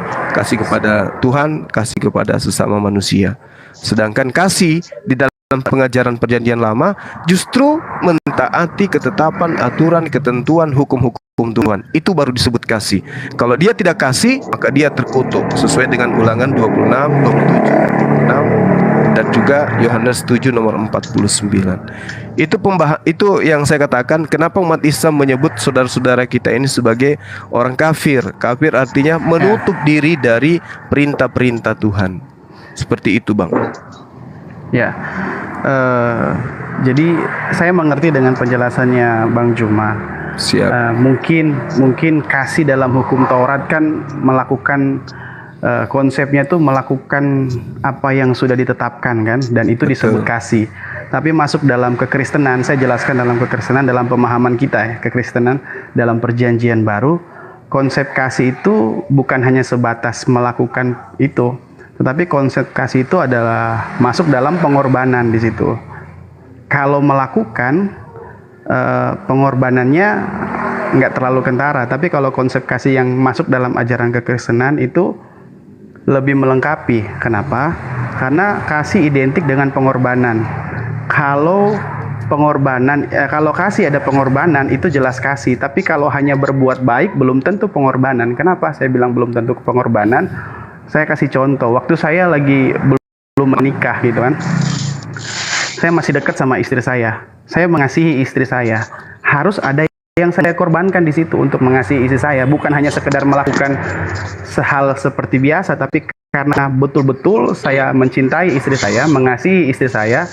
kepada Tuhan, kasih kepada sesama manusia. Sedangkan kasih di dalam pengajaran perjanjian lama justru mentaati ketetapan, aturan, ketentuan, hukum-hukum Tuhan. Itu baru disebut kasih. Kalau dia tidak kasih, maka dia terkutuk sesuai dengan Ulangan 26, 27, 26 dan juga Yohanes 7 nomor 49. Itu yang saya katakan, kenapa umat Islam menyebut saudara-saudara kita ini sebagai orang kafir. Kafir artinya menutup diri dari perintah-perintah Tuhan. Seperti itu, Bang. Ya, jadi saya mengerti dengan penjelasannya Bang Juma. Siap. Mungkin kasih dalam hukum Taurat kan melakukan konsepnya tuh melakukan apa yang sudah ditetapkan kan, dan itu disebut kasih. Tapi masuk dalam kekristenan, saya jelaskan dalam kekristenan, dalam pemahaman kita ya, kekristenan dalam perjanjian baru, konsep kasih itu bukan hanya sebatas melakukan itu, tetapi konsep kasih itu adalah masuk dalam pengorbanan di situ. Kalau melakukan pengorbanannya nggak terlalu kentara, tapi kalau konsep kasih yang masuk dalam ajaran kekristenan itu lebih melengkapi. Kenapa? Karena kasih identik dengan pengorbanan. Kalau kasih ada pengorbanan, itu jelas kasih. Tapi kalau hanya berbuat baik belum tentu pengorbanan. Kenapa saya bilang belum tentu pengorbanan? Saya kasih contoh. Waktu saya lagi belum menikah gitu kan, saya masih dekat sama istri saya. Saya mengasihi istri saya. Harus ada yang saya korbankan di situ untuk mengasihi istri saya. Bukan hanya sekedar melakukan hal seperti biasa, tapi karena betul-betul saya mencintai istri saya, mengasihi istri saya,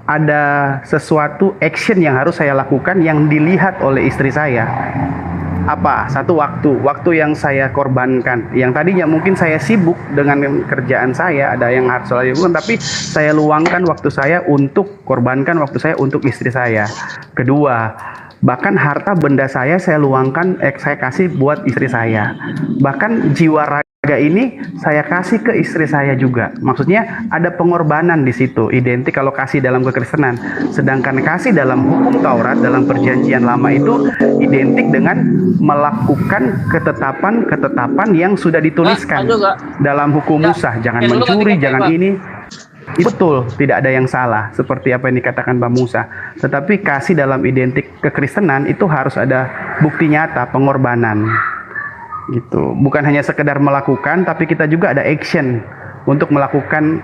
ada sesuatu action yang harus saya lakukan yang dilihat oleh istri saya. apa? Satu, waktu yang saya korbankan, yang tadinya mungkin saya sibuk dengan kerjaan saya, ada yang harus saya lakukan, tapi saya luangkan waktu saya untuk korbankan waktu saya untuk istri saya. Kedua, bahkan harta benda saya luangkan, saya kasih buat istri saya. Bahkan jiwa raga ini saya kasih ke istri saya juga. Maksudnya ada pengorbanan di situ. Identik kalau kasih dalam kekristenan. Sedangkan kasih dalam hukum Taurat, dalam perjanjian lama itu identik dengan melakukan ketetapan yang sudah dituliskan dalam hukum Musa. Jangan mencuri, jangan ini. Betul, tidak ada yang salah seperti apa yang dikatakan Mbak Musa. Tetapi kasih dalam identik kekristenan itu harus ada bukti nyata, pengorbanan. Gitu. Bukan hanya sekedar melakukan, tapi kita juga ada action untuk melakukan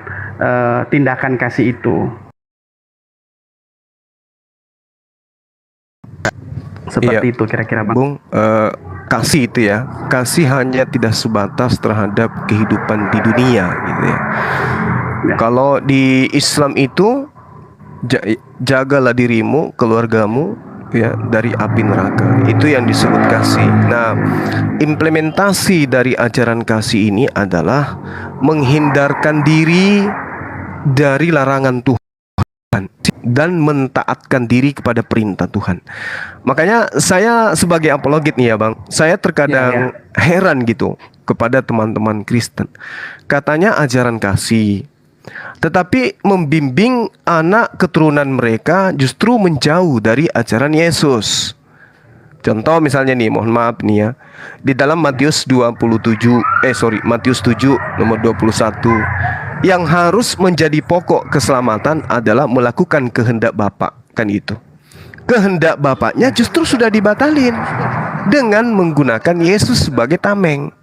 tindakan kasih itu. Seperti itu kira-kira, Bang. Bung, kasih itu ya, kasih hanya tidak sebatas terhadap kehidupan di dunia gitu ya. Kalau di Islam itu jagalah dirimu, keluargamu ya dari api neraka. Itu yang disebut kasih. Nah, implementasi dari ajaran kasih ini adalah menghindarkan diri dari larangan Tuhan dan mentaatkan diri kepada perintah Tuhan. Makanya saya sebagai apologet nih ya Bang, saya terkadang heran gitu kepada teman-teman Kristen. Katanya ajaran kasih, tetapi membimbing anak keturunan mereka justru menjauh dari ajaran Yesus. Contoh misalnya nih, mohon maaf nih ya, di dalam Matius 7 nomor 21, yang harus menjadi pokok keselamatan adalah melakukan kehendak Bapa, kan itu. Kehendak Bapaknya justru sudah dibatalin dengan menggunakan Yesus sebagai tameng.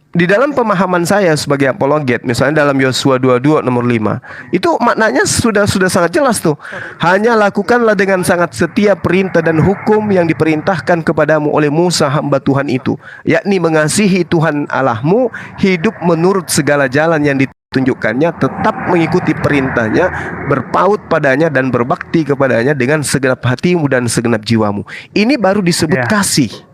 Di dalam pemahaman saya sebagai apologet, misalnya dalam Yosua 22 nomor 5, itu maknanya sudah sangat jelas tuh. Hanya lakukanlah dengan sangat setia perintah dan hukum yang diperintahkan kepadamu oleh Musa hamba Tuhan itu, yakni mengasihi Tuhan Allahmu, hidup menurut segala jalan yang ditunjukkannya, tetap mengikuti perintahnya, berpaut padanya dan berbakti kepadanya dengan segenap hatimu dan segenap jiwamu. Ini baru disebut kasih.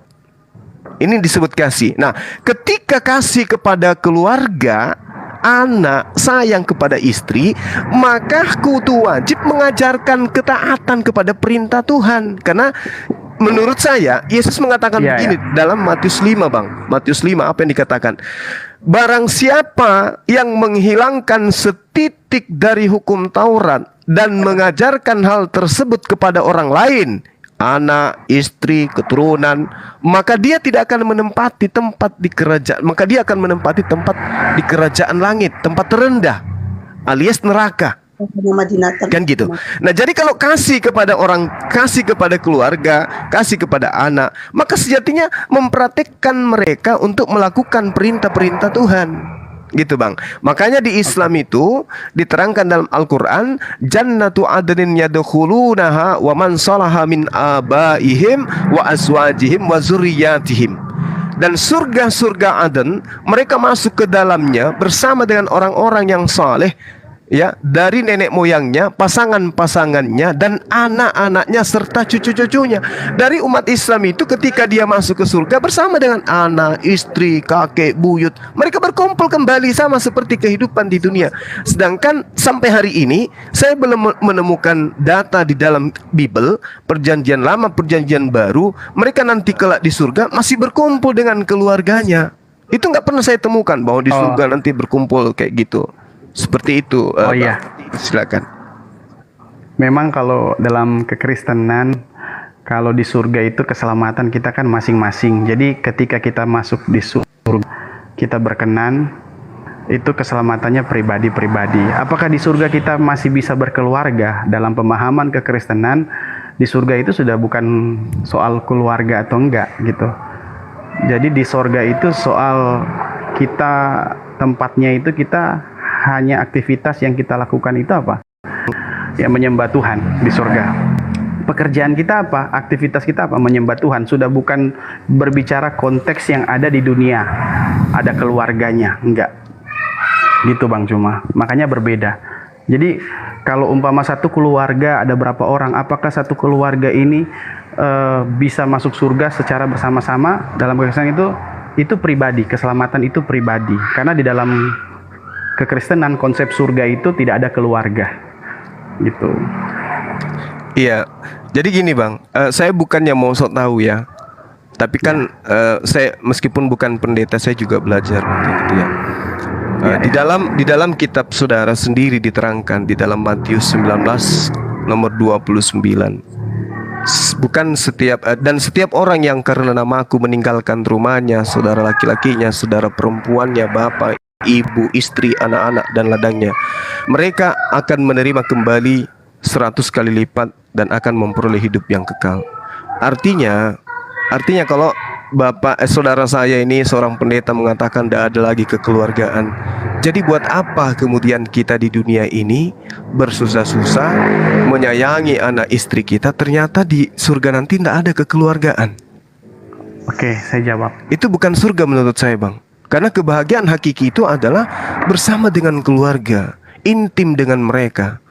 Ini disebut kasih. Nah, ketika kasih kepada keluarga, anak, sayang kepada istri, maka kudu wajib mengajarkan ketaatan kepada perintah Tuhan. Karena menurut saya, Yesus mengatakan begini dalam Matius 5, Bang. Matius 5 apa yang dikatakan? Barang siapa yang menghilangkan setitik dari hukum Taurat dan mengajarkan hal tersebut kepada orang lain, anak, istri, keturunan, maka dia tidak akan menempati tempat di kerajaan, maka dia akan menempati tempat di kerajaan langit, tempat terendah, alias neraka. Kan gitu. Nah, jadi kalau kasih kepada orang, kasih kepada keluarga, kasih kepada anak, maka sejatinya mempraktekkan mereka untuk melakukan perintah-perintah Tuhan. Gitu Bang. Makanya di Islam itu diterangkan dalam Al-Quran, Jannatu adnin yadkhulunaha wa man salaha min abaihim wa azwajihim wa zurriyatihim. Dan surga-surga Aden, mereka masuk ke dalamnya bersama dengan orang-orang yang saleh, ya, dari nenek moyangnya, pasangan-pasangannya, dan anak-anaknya serta cucu-cucunya. Dari umat Islam itu ketika dia masuk ke surga bersama dengan anak, istri, kakek, buyut, mereka berkumpul kembali sama seperti kehidupan di dunia. Sedangkan sampai hari ini saya belum menemukan data di dalam Bible, perjanjian lama, perjanjian baru, mereka nanti kelak di surga masih berkumpul dengan keluarganya. Itu nggak pernah saya temukan bahwa di surga nanti berkumpul kayak gitu. Seperti itu. Silakan. Memang kalau dalam kekristenan, kalau di surga itu keselamatan kita kan masing-masing. Jadi ketika kita masuk di surga, kita berkenan, itu keselamatannya pribadi-pribadi. Apakah di surga kita masih bisa berkeluarga? Dalam pemahaman kekristenan, di surga itu sudah bukan soal keluarga atau enggak gitu. Jadi di surga itu soal kita, tempatnya itu kita hanya aktivitas yang kita lakukan itu apa? Ya, menyembah Tuhan di surga. Pekerjaan kita apa? Aktivitas kita apa? Menyembah Tuhan. Sudah bukan berbicara konteks yang ada di dunia. Ada keluarganya, enggak. Gitu Bang Juma. Makanya berbeda. Jadi kalau umpama satu keluarga ada berapa orang? Apakah satu keluarga ini bisa masuk surga secara bersama-sama dalam kekristenan itu pribadi, keselamatan itu pribadi. Karena di dalam kekristenan konsep surga itu tidak ada keluarga, gitu. Iya, jadi gini Bang, saya bukannya mau sok tahu ya, tapi kan saya meskipun bukan pendeta, saya juga belajar gitu ya. Di dalam kitab saudara sendiri diterangkan di dalam Matius 19 nomor 29. Bukan setiap orang yang karena namaku meninggalkan rumahnya, saudara laki-lakinya, saudara perempuannya, bapak, ibu, istri, anak-anak dan ladangnya, mereka akan menerima kembali 100 kali lipat dan akan memperoleh hidup yang kekal. Artinya kalau saudara saya ini seorang pendeta mengatakan tidak ada lagi kekeluargaan, jadi buat apa kemudian kita di dunia ini bersusah-susah menyayangi anak istri kita, ternyata di surga nanti tidak ada kekeluargaan? Oke, saya jawab. Itu bukan surga menurut saya Bang. Karena kebahagiaan hakiki itu adalah bersama dengan keluarga, intim dengan mereka.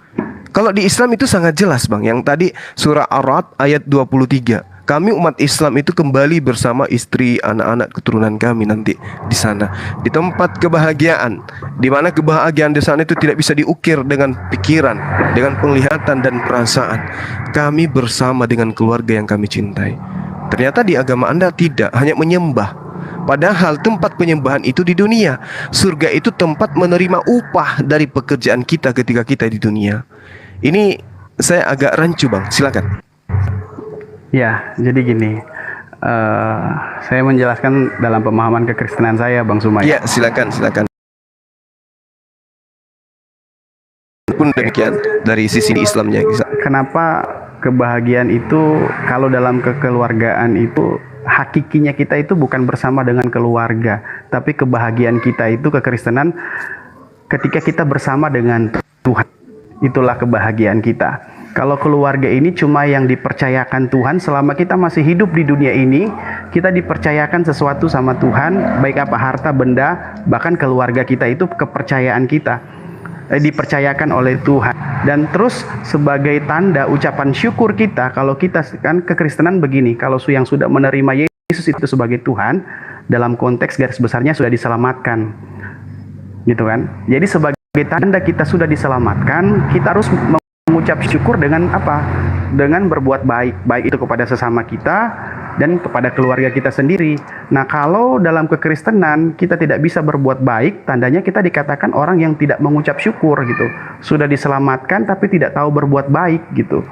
Kalau di Islam itu sangat jelas Bang. Yang tadi surah Ar-Ra'd ayat 23. Kami umat Islam itu kembali bersama istri, anak-anak, keturunan kami nanti di sana, di tempat kebahagiaan, di mana kebahagiaan di sana itu tidak bisa diukir dengan pikiran, dengan penglihatan dan perasaan. Kami bersama dengan keluarga yang kami cintai. Ternyata di agama Anda tidak, hanya menyembah. Padahal tempat penyembahan itu di dunia. Surga itu tempat menerima upah dari pekerjaan kita ketika kita di dunia. Ini saya agak rancu Bang, silakan. Ya, jadi gini, saya menjelaskan dalam pemahaman kekristenan saya, Bang Sumay. Ya, silakan. Pun demikian dari sisi Islamnya. Kenapa kebahagiaan itu, kalau dalam kekeluargaan itu hakikinya kita itu bukan bersama dengan keluarga, tapi kebahagiaan kita itu kekristenan ketika kita bersama dengan Tuhan. Itulah kebahagiaan kita. Kalau keluarga ini cuma yang dipercayakan Tuhan selama kita masih hidup di dunia ini, kita dipercayakan sesuatu sama Tuhan, baik apa harta, benda, bahkan keluarga kita itu kepercayaan kita, dipercayakan oleh Tuhan. Dan terus sebagai tanda ucapan syukur kita, kalau kita kan kekristenan begini, kalau yang sudah menerima Yesus itu sebagai Tuhan, dalam konteks garis besarnya sudah diselamatkan, gitu kan. Jadi sebagai tanda kita sudah diselamatkan, kita harus mengucap syukur dengan apa? Dengan berbuat baik, baik itu kepada sesama kita dan kepada keluarga kita sendiri. Nah, kalau dalam kekristenan kita tidak bisa berbuat baik, tandanya kita dikatakan orang yang tidak mengucap syukur gitu. Sudah diselamatkan tapi tidak tahu berbuat baik gitu.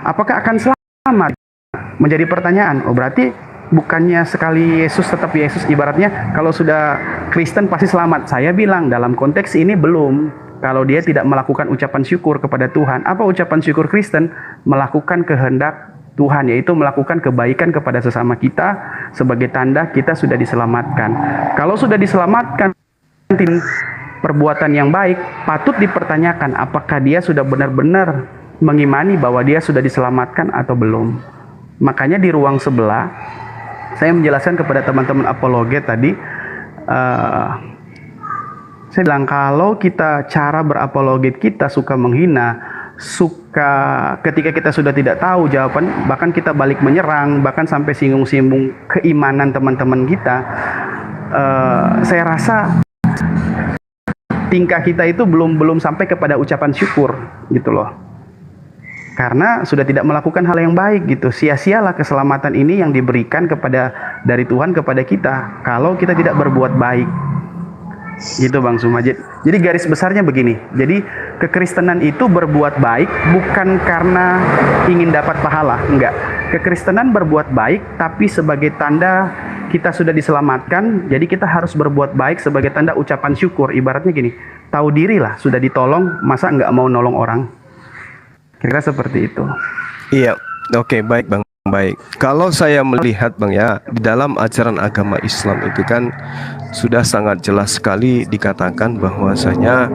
Apakah akan selamat? Menjadi pertanyaan. Oh, berarti bukannya sekali Yesus tetap Yesus, ibaratnya kalau sudah Kristen pasti selamat. Saya bilang dalam konteks ini belum. Kalau dia tidak melakukan ucapan syukur kepada Tuhan. Apa ucapan syukur Kristen? Melakukan kehendak Tuhan, yaitu melakukan kebaikan kepada sesama kita sebagai tanda kita sudah diselamatkan. Kalau sudah diselamatkan perbuatan yang baik, patut dipertanyakan apakah dia sudah benar-benar mengimani bahwa dia sudah diselamatkan atau belum. Makanya di ruang sebelah saya menjelaskan kepada teman-teman apologet tadi, saya bilang kalau kita cara berapologet kita suka menghina, suka ketika kita sudah tidak tahu jawaban, bahkan kita balik menyerang, bahkan sampai singgung-singgung keimanan teman-teman kita, saya rasa tingkah kita itu belum sampai kepada ucapan syukur gitu loh. Karena sudah tidak melakukan hal yang baik gitu. Sia-sialah keselamatan ini yang diberikan dari Tuhan kepada kita kalau kita tidak berbuat baik. Gitu Bang Sumajid. Jadi garis besarnya begini. Jadi kekristenan itu berbuat baik bukan karena ingin dapat pahala, enggak. Kekristenan berbuat baik tapi sebagai tanda kita sudah diselamatkan. Jadi kita harus berbuat baik sebagai tanda ucapan syukur. Ibaratnya gini, tahu diri lah sudah ditolong, masa enggak mau nolong orang. Kira-kira seperti itu. Iya, oke, baik Bang. Baik, kalau saya melihat Bang ya, di dalam ajaran agama Islam itu kan sudah sangat jelas sekali dikatakan bahwasanya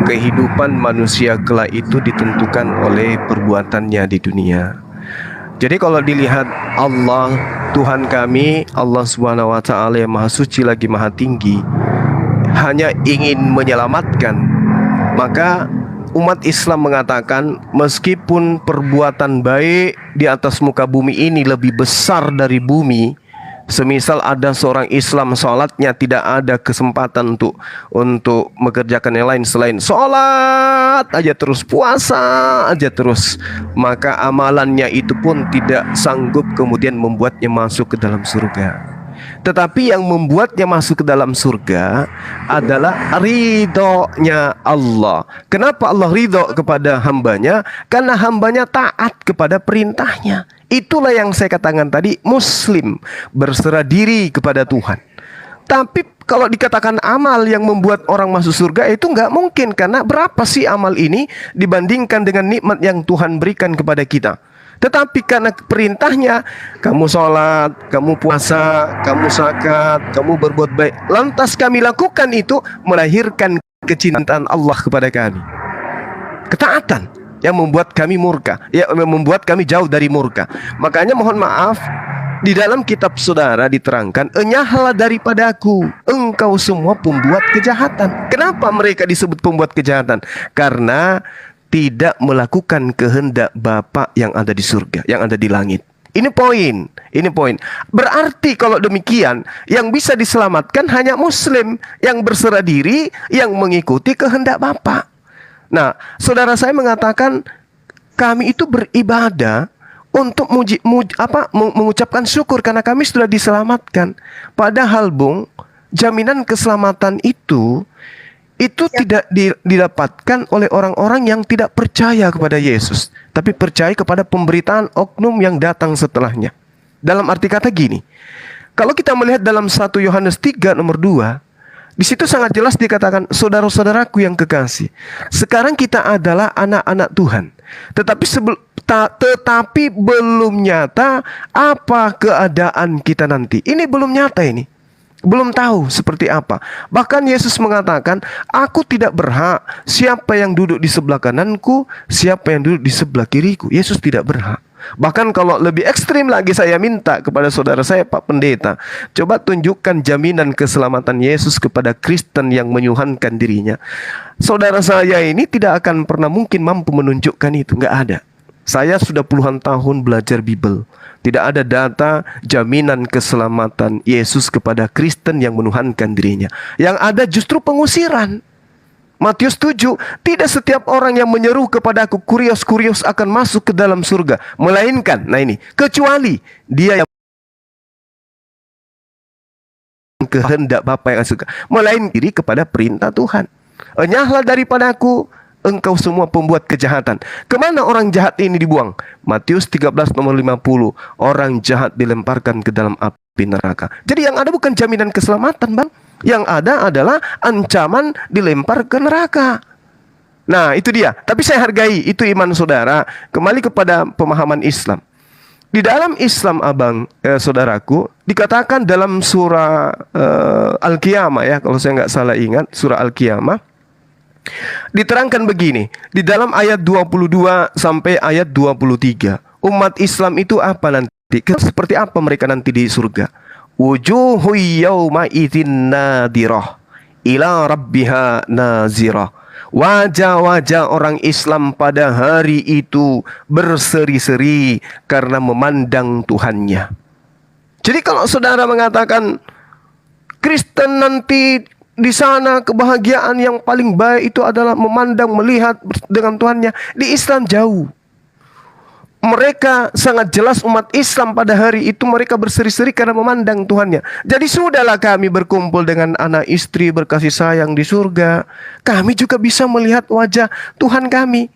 kehidupan manusia kelak itu ditentukan oleh perbuatannya di dunia. Jadi kalau dilihat Allah, Tuhan kami, Allah Subhanahu wa taala yang Maha Suci lagi Maha Tinggi, hanya ingin menyelamatkan, maka umat Islam mengatakan meskipun perbuatan baik di atas muka bumi ini lebih besar dari bumi, semisal ada seorang Islam sholatnya tidak ada kesempatan untuk mengerjakan yang lain selain sholat aja terus, puasa aja terus, maka amalannya itu pun tidak sanggup kemudian membuatnya masuk ke dalam surga. Tetapi yang membuatnya masuk ke dalam surga adalah ridhonya Allah. Kenapa Allah ridho kepada hambanya? Karena hambanya taat kepada perintahnya. Itulah yang saya katakan tadi, muslim, berserah diri kepada Tuhan. Tapi kalau dikatakan amal yang membuat orang masuk surga, itu nggak mungkin. Karena berapa sih amal ini dibandingkan dengan nikmat yang Tuhan berikan kepada kita? Tetapi karena perintahnya, kamu sholat, kamu puasa, kamu zakat, kamu berbuat baik, lantas kami lakukan itu, melahirkan kecintaan Allah kepada kami. Ketaatan yang membuat kami murka, ya, membuat kami jauh dari murka. Makanya mohon maaf, di dalam kitab saudara diterangkan, enyahlah daripadaku engkau semua pembuat kejahatan. Kenapa mereka disebut pembuat kejahatan? Karena tidak melakukan kehendak Bapa yang ada di surga, yang ada di langit. Ini poin. Berarti kalau demikian, yang bisa diselamatkan hanya muslim yang berserah diri, yang mengikuti kehendak Bapa. Nah, saudara saya mengatakan kami itu beribadah untuk mengucapkan syukur karena kami sudah diselamatkan. Padahal Bung, jaminan keselamatan itu tidak didapatkan oleh orang-orang yang tidak percaya kepada Yesus, tapi percaya kepada pemberitaan oknum yang datang setelahnya. Dalam arti kata gini, kalau kita melihat dalam 1 Yohanes 3 nomor 2, di situ sangat jelas dikatakan, saudara-saudaraku yang kekasih, sekarang kita adalah anak-anak Tuhan, tetapi belum nyata apa keadaan kita nanti. Ini belum nyata ini. Belum tahu seperti apa. Bahkan Yesus mengatakan, aku tidak berhak siapa yang duduk di sebelah kananku, siapa yang duduk di sebelah kiriku. Yesus tidak berhak. Bahkan kalau lebih ekstrim lagi, saya minta kepada saudara saya Pak Pendeta, coba tunjukkan jaminan keselamatan Yesus kepada Kristen yang menyuhankan dirinya. Saudara saya ini tidak akan pernah mungkin mampu menunjukkan itu. Nggak ada. Saya sudah puluhan tahun belajar Bible. Tidak ada data jaminan keselamatan Yesus kepada Kristen yang menuhankan dirinya. Yang ada justru pengusiran. Matius 7, tidak setiap orang yang menyeru kepadaku kurios-kurios akan masuk ke dalam surga. Melainkan, nah ini, kecuali dia yang kehendak Bapa yang suka. Melainkan diri kepada perintah Tuhan. Enyahlah daripadaku engkau semua pembuat kejahatan. Kemana orang jahat ini dibuang? Matius 13 nomor 50. Orang jahat dilemparkan ke dalam api neraka. Jadi yang ada bukan jaminan keselamatan, Bang. Yang ada adalah ancaman dilempar ke neraka. Nah, itu dia. Tapi saya hargai itu iman saudara. Kembali kepada pemahaman Islam. Di dalam Islam, Abang, saudaraku, dikatakan dalam surah Al-Qiyamah, ya, kalau saya nggak salah ingat, surah Al-Qiyamah, diterangkan begini, di dalam ayat 22 sampai ayat 23, umat Islam itu apa nanti? Seperti apa mereka nanti di surga? Wujuhu yawma idzin nadirah ila rabbiha nazirah. Wajah-wajah orang Islam pada hari itu berseri-seri karena memandang Tuhannya. Jadi kalau saudara mengatakan Kristen nanti di sana kebahagiaan yang paling baik itu adalah memandang, melihat dengan Tuhannya, di Islam jauh. Mereka sangat jelas umat Islam pada hari itu mereka berseri-seri karena memandang Tuhannya. Jadi sudahlah kami berkumpul dengan anak istri berkasih sayang di surga. Kami juga bisa melihat wajah Tuhan kami.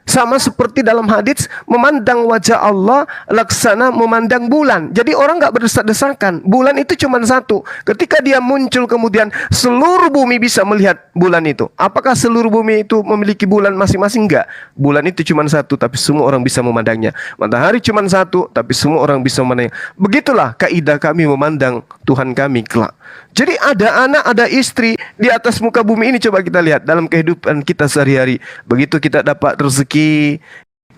Sama seperti dalam hadits, memandang wajah Allah laksana memandang bulan. Jadi orang gak berdesak-desakan. Bulan itu cuma satu. Ketika dia muncul kemudian seluruh bumi bisa melihat bulan itu. Apakah seluruh bumi itu memiliki bulan masing-masing? Enggak. Bulan itu cuma satu tapi semua orang bisa memandangnya. Matahari cuma satu tapi semua orang bisa memandangnya. Begitulah kaidah kami memandang Tuhan kami kelak. Jadi ada anak, ada istri di atas muka bumi ini. Coba kita lihat dalam kehidupan kita sehari-hari. Begitu kita dapat rezeki,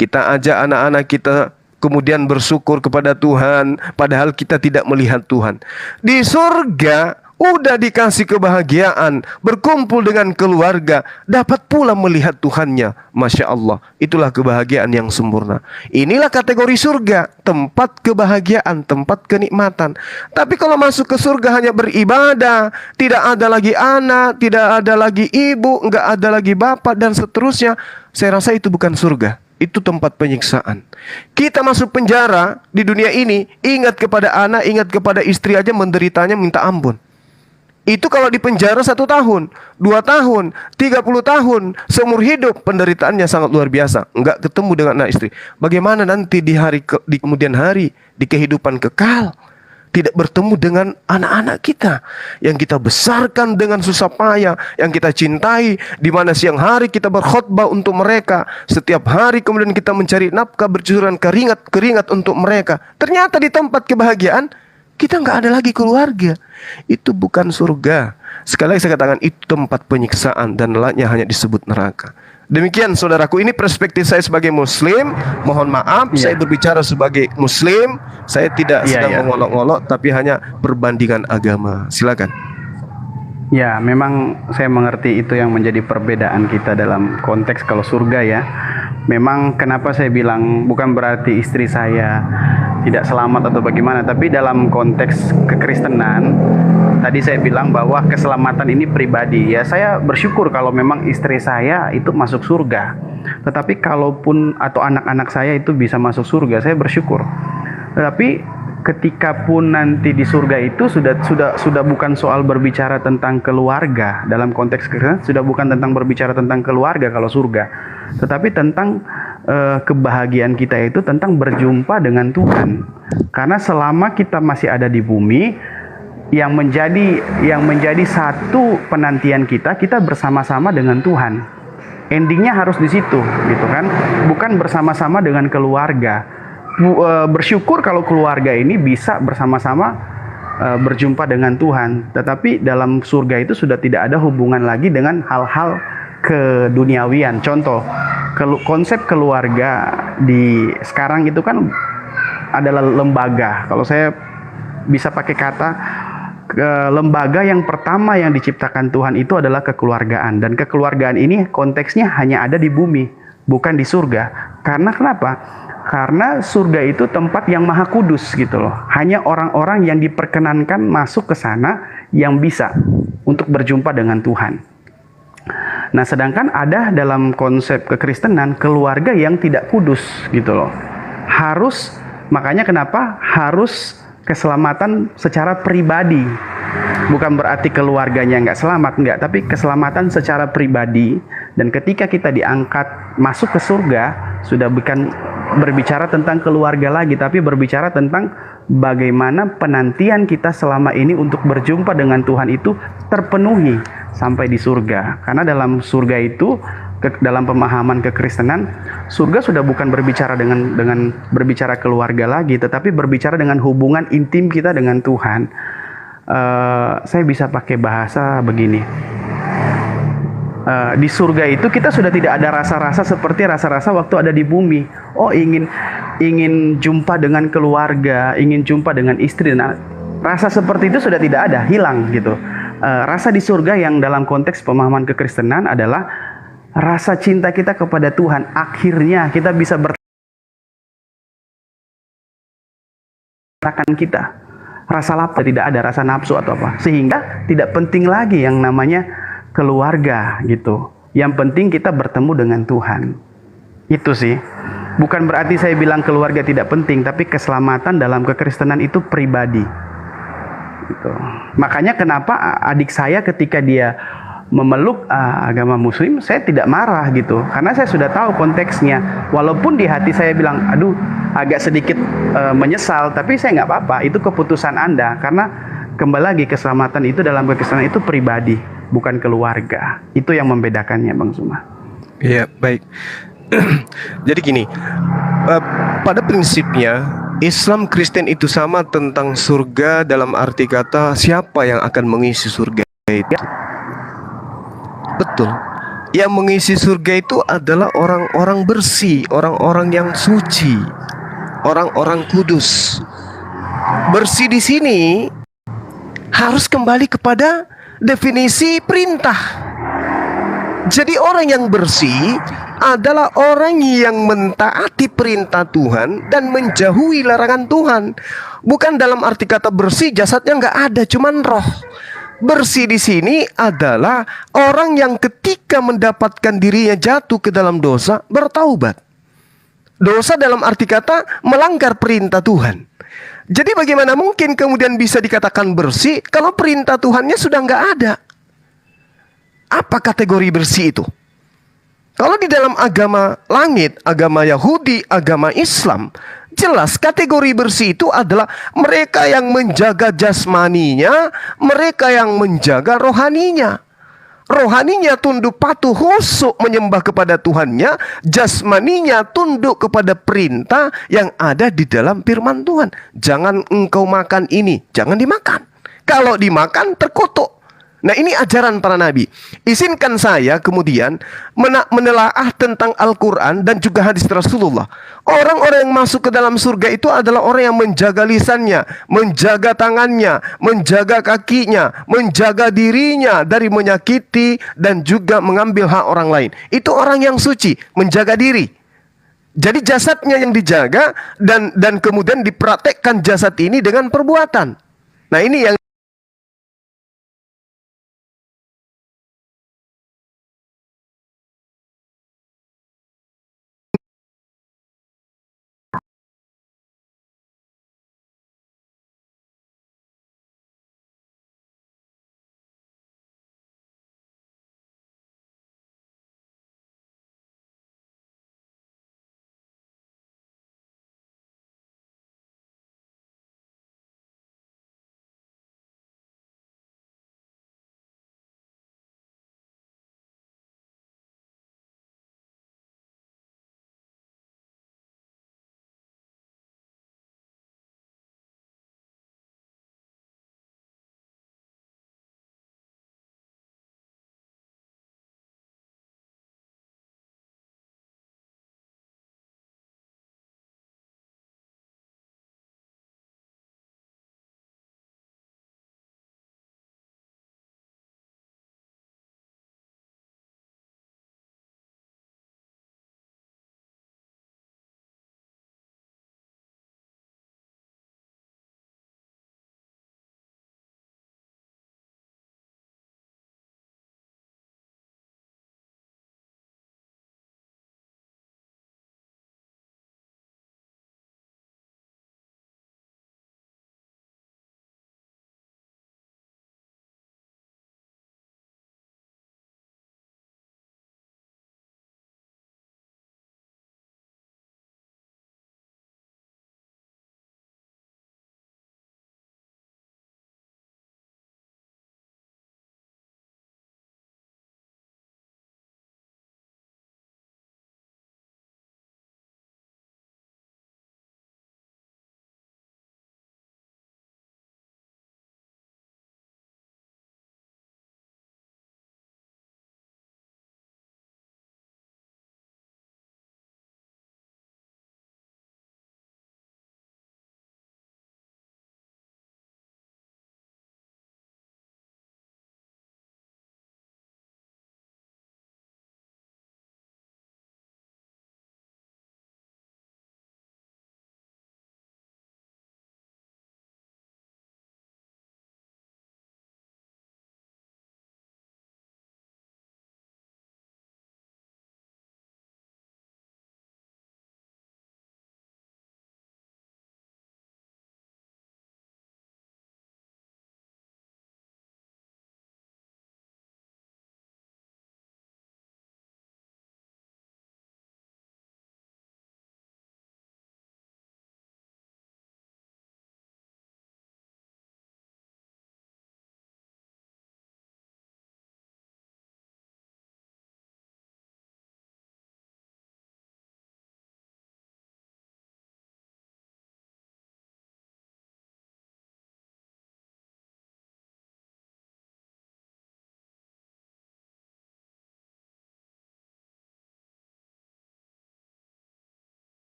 kita ajak anak-anak kita kemudian bersyukur kepada Tuhan, padahal kita tidak melihat Tuhan. Di surga udah dikasih kebahagiaan, berkumpul dengan keluarga, dapat pula melihat Tuhannya. Masya Allah, itulah kebahagiaan yang sempurna. Inilah kategori surga, tempat kebahagiaan, tempat kenikmatan. Tapi kalau masuk ke surga hanya beribadah, tidak ada lagi anak, tidak ada lagi ibu, nggak ada lagi bapak, dan seterusnya, saya rasa itu bukan surga. Itu tempat penyiksaan. Kita masuk penjara di dunia ini, ingat kepada anak, ingat kepada istri aja, menderitanya minta ampun. Itu kalau di penjara 1 tahun, 2 tahun, 30 tahun, seumur hidup, penderitaannya sangat luar biasa. Enggak ketemu dengan anak istri. Bagaimana nanti di kemudian hari, di kehidupan kekal, tidak bertemu dengan anak-anak kita yang kita besarkan dengan susah payah, yang kita cintai, di mana siang hari kita berkhutbah untuk mereka, setiap hari kemudian kita mencari nafkah, bercucuran keringat untuk mereka. Ternyata di tempat kebahagiaan kita nggak ada lagi keluarga. Itu bukan surga. Sekali lagi saya katakan, itu tempat penyiksaan dan lainnya hanya disebut neraka. Demikian saudaraku, ini perspektif saya sebagai muslim. Mohon maaf, saya berbicara sebagai muslim. Saya tidak sedang mengolok-olok, tapi hanya perbandingan agama. Silakan. Ya, memang saya mengerti itu yang menjadi perbedaan kita dalam konteks kalau surga ya. Memang kenapa saya bilang bukan berarti istri saya tidak selamat atau bagaimana, tapi dalam konteks kekristenan tadi saya bilang bahwa keselamatan ini pribadi ya. Saya bersyukur kalau memang istri saya itu masuk surga. Tetapi kalaupun atau anak-anak saya itu bisa masuk surga, saya bersyukur. Tetapi ketika pun nanti di surga itu sudah bukan soal berbicara tentang keluarga. Dalam konteks kekristenan sudah bukan tentang berbicara tentang keluarga kalau surga, tetapi tentang kebahagiaan kita itu tentang berjumpa dengan Tuhan. Karena selama kita masih ada di bumi, yang menjadi satu penantian kita bersama-sama dengan Tuhan. Endingnya harus di situ, gitu kan? Bukan bersama-sama dengan keluarga. Bersyukur kalau keluarga ini bisa bersama-sama berjumpa dengan Tuhan. Tetapi dalam surga itu sudah tidak ada hubungan lagi dengan hal-hal keduniawian. Contoh, konsep keluarga di sekarang itu kan adalah lembaga. Kalau saya bisa pakai kata, lembaga yang pertama yang diciptakan Tuhan itu adalah kekeluargaan. Dan kekeluargaan ini konteksnya hanya ada di bumi, bukan di surga. Karena kenapa? Karena surga itu tempat yang maha kudus gitu loh. Hanya orang-orang yang diperkenankan masuk ke sana yang bisa untuk berjumpa dengan Tuhan. Nah, sedangkan ada dalam konsep kekristenan keluarga yang tidak kudus gitu loh. Makanya kenapa harus keselamatan secara pribadi. Bukan berarti keluarganya nggak selamat, nggak. Tapi keselamatan secara pribadi. Dan ketika kita diangkat masuk ke surga, sudah bukan berbicara tentang keluarga lagi, tapi berbicara tentang bagaimana penantian kita selama ini untuk berjumpa dengan Tuhan itu terpenuhi sampai di surga. Karena dalam surga itu, dalam pemahaman kekristenan, surga sudah bukan berbicara dengan berbicara keluarga lagi, tetapi berbicara dengan hubungan intim kita dengan Tuhan. Saya bisa pakai bahasa begini. Di surga itu kita sudah tidak ada rasa-rasa seperti rasa-rasa waktu ada di bumi. Oh, ingin jumpa dengan keluarga, ingin jumpa dengan istri. Nah, rasa seperti itu sudah tidak ada, hilang gitu. Rasa di surga yang dalam konteks pemahaman kekristenan adalah rasa cinta kita kepada Tuhan. Akhirnya kita bisa bertahan kita. Rasa lapar tidak ada, rasa nafsu atau apa. Sehingga tidak penting lagi yang namanya keluarga gitu. Yang penting kita bertemu dengan Tuhan. Itu sih. Bukan berarti saya bilang keluarga tidak penting, tapi keselamatan dalam kekristenan itu pribadi. Gitu. Makanya kenapa adik saya ketika dia memeluk agama muslim, saya tidak marah gitu. Karena saya sudah tahu konteksnya. Walaupun di hati saya bilang, aduh agak sedikit menyesal, tapi saya nggak apa-apa. Itu keputusan Anda. Karena kembali lagi keselamatan itu dalam kekristenan itu pribadi, bukan keluarga. Itu yang membedakannya, Bang Zuma. Iya, baik. Jadi gini, pada prinsipnya Islam Kristen itu sama tentang surga dalam arti kata siapa yang akan mengisi surga itu. Betul. Yang mengisi surga itu adalah orang-orang bersih, orang-orang yang suci, orang-orang kudus. Bersih di sini harus kembali kepada definisi perintah. Jadi orang yang bersih adalah orang yang mentaati perintah Tuhan dan menjauhi larangan Tuhan. Bukan dalam arti kata bersih jasadnya nggak ada, cuman roh. Bersih di sini adalah orang yang ketika mendapatkan dirinya jatuh ke dalam dosa, bertaubat. Dosa dalam arti kata melanggar perintah Tuhan. Jadi bagaimana mungkin kemudian bisa dikatakan bersih kalau perintah Tuhannya sudah nggak ada? Apa kategori bersih itu? Kalau di dalam agama langit, agama Yahudi, agama Islam, jelas kategori bersih itu adalah mereka yang menjaga jasmaninya, mereka yang menjaga rohaninya. Rohaninya tunduk patuh khusyuk menyembah kepada Tuhannya, jasmaninya tunduk kepada perintah yang ada di dalam firman Tuhan. Jangan engkau makan ini, jangan dimakan. Kalau dimakan terkutuk. Nah, ini ajaran para nabi. Izinkan saya kemudian menelaah tentang Al-Quran dan juga hadis Rasulullah. Orang-orang yang masuk ke dalam surga itu adalah orang yang menjaga lisannya, menjaga tangannya, menjaga kakinya, menjaga dirinya dari menyakiti dan juga mengambil hak orang lain. Itu orang yang suci, menjaga diri. Jadi jasadnya yang dijaga dan kemudian dipraktekkan jasad ini dengan perbuatan. Nah, ini yang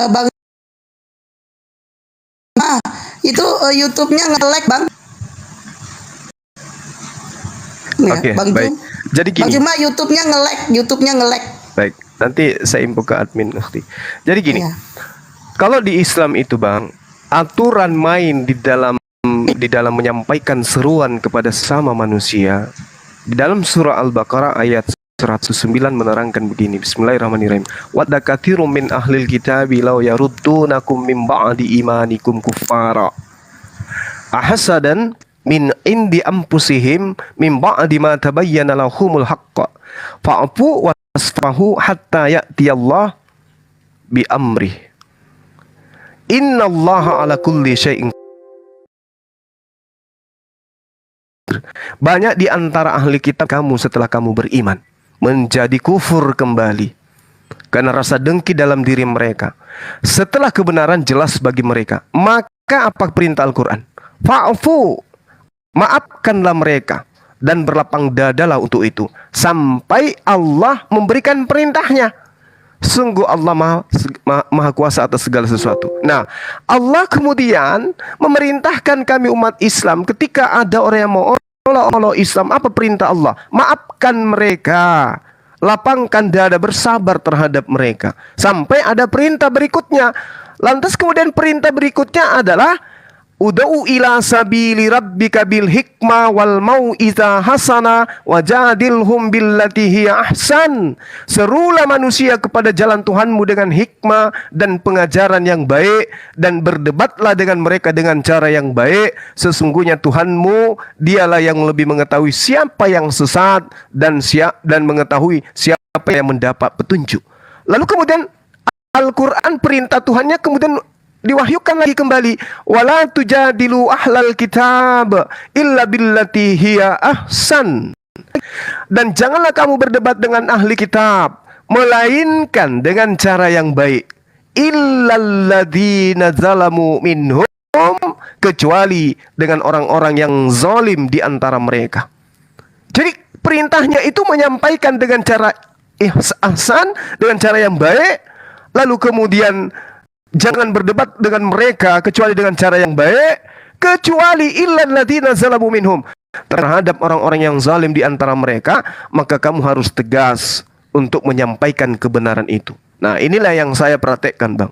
Bang itu YouTube-nya nge-lag Bang. Ya, Oke, Bang baik. Jum. Jadi Bang gini. Juma YouTube-nya nge-lag. Baik, nanti saya info ke admin nanti. Jadi gini, Iya. kalau di Islam itu Bang, aturan main di dalam menyampaikan seruan kepada sesama manusia, di dalam surah Al-Baqarah ayat 109 menerangkan begini, Bismillahirrahmanirrahim. Wadda katsirun min ahlil kitabi law yaruddunakum min ba'di imanikum kuffara ahasadan min indi anfusihim min ba'di ma tabayyana lahumul haqq fa'fu wasfahu hatta ya'tiyallah bi amrih innallaha ala kulli syai'in. Banyak di antara ahli kitab kamu setelah kamu beriman menjadi kufur kembali karena rasa dengki dalam diri mereka setelah kebenaran jelas bagi mereka. Maka apa perintah Al-Quran? Fa'fu, maafkanlah mereka dan berlapang dadalah untuk itu sampai Allah memberikan perintahnya. Sungguh Allah maha kuasa atas segala sesuatu. Nah, Allah kemudian memerintahkan kami umat Islam ketika ada orang yang mau olok Islam, apa perintah Allah? Maafkan mereka, lapangkan dada, bersabar terhadap mereka sampai ada perintah berikutnya. Lantas kemudian perintah berikutnya adalah ud'u ila sabili rabbika bil hikmah wal mau'izah hasanah wajadilhum billati hiya ahsan. Serulah manusia kepada jalan Tuhanmu dengan hikmah dan pengajaran yang baik, dan berdebatlah dengan mereka dengan cara yang baik. Sesungguhnya Tuhanmu dialah yang lebih mengetahui siapa yang sesat dan mengetahui siapa yang mendapat petunjuk. Lalu kemudian Al-Quran, perintah Tuhannya kemudian diwahyukan lagi kembali, wala tujadilu ahlal kitab illa billati hiya ahsan. Dan janganlah kamu berdebat dengan ahli kitab melainkan dengan cara yang baik, illalladzina zalamu minhum, kecuali dengan orang-orang yang zalim di antara mereka. Jadi perintahnya itu menyampaikan dengan cara ihsan, dengan cara yang baik. Lalu kemudian jangan berdebat dengan mereka kecuali dengan cara yang baik, kecuali illal ladzina zalamu minhum, terhadap orang-orang yang zalim di antara mereka, maka kamu harus tegas untuk menyampaikan kebenaran itu. Nah, inilah yang saya praktekkan, Bang.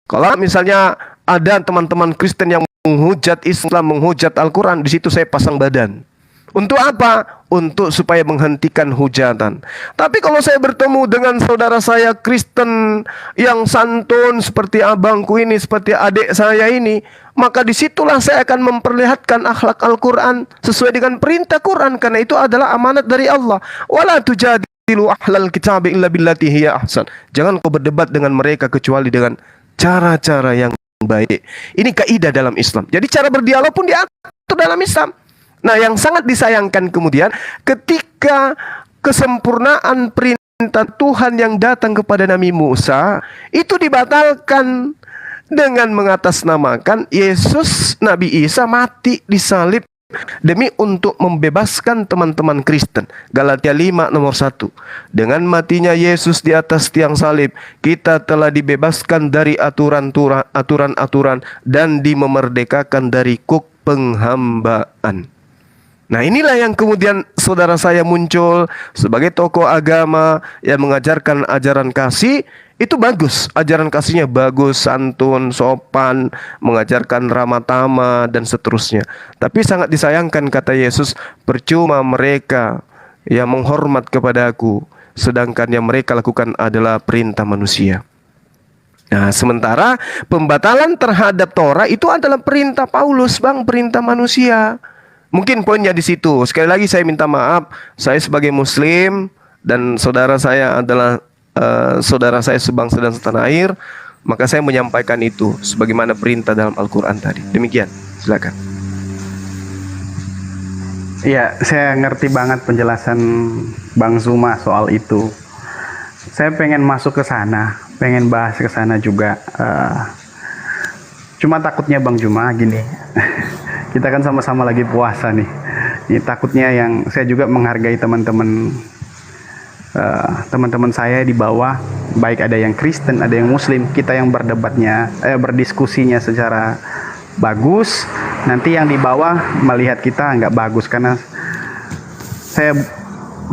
Kalau misalnya ada teman-teman Kristen yang menghujat Islam, menghujat Al-Quran, di situ saya pasang badan. Untuk apa? Untuk supaya menghentikan hujatan. Tapi kalau saya bertemu dengan saudara saya Kristen yang santun seperti abangku ini, seperti adik saya ini, maka disitulah saya akan memperlihatkan akhlak Al-Quran sesuai dengan perintah Quran, karena itu adalah amanat dari Allah. Wala tujadilu ahlal kitab illa billati hiya ahsan. Jangan kau berdebat dengan mereka kecuali dengan cara-cara yang baik. Ini kaidah dalam Islam. Jadi cara berdialog pun diatur dalam Islam. Nah, yang sangat disayangkan kemudian ketika kesempurnaan perintah Tuhan yang datang kepada Nabi Musa itu dibatalkan dengan mengatasnamakan Yesus, Nabi Isa mati disalib demi untuk membebaskan teman-teman Kristen. Galatia 5 nomor 1. Dengan matinya Yesus di atas tiang salib, kita telah dibebaskan dari aturan-aturan dan dimerdekakan dari kuk penghambaan. Nah, inilah yang kemudian saudara saya muncul sebagai tokoh agama yang mengajarkan ajaran kasih. Itu bagus, ajaran kasihnya bagus, santun, sopan, mengajarkan ramah tamah dan seterusnya. Tapi sangat disayangkan, kata Yesus, percuma mereka yang menghormat kepada aku, sedangkan yang mereka lakukan adalah perintah manusia. Nah, sementara pembatalan terhadap Torah itu adalah perintah Paulus, Bang, perintah manusia. Mungkin poinnya di situ. Sekali lagi saya minta maaf, saya sebagai Muslim dan saudara saya adalah saudara saya sebangsa dan setanah air, maka saya menyampaikan itu sebagaimana perintah dalam Al-Quran tadi. Demikian, silakan. Iya, saya ngerti banget penjelasan Bang Zuma soal itu. Saya pengen masuk ke sana, pengen bahas ke sana juga. Cuma takutnya Bang Zuma gini. Kita kan sama-sama lagi puasa nih. Ini takutnya yang saya juga menghargai teman-teman saya di bawah baik ada yang Kristen, ada yang Muslim, kita yang berdiskusinya secara bagus, nanti yang di bawah melihat kita nggak bagus. Karena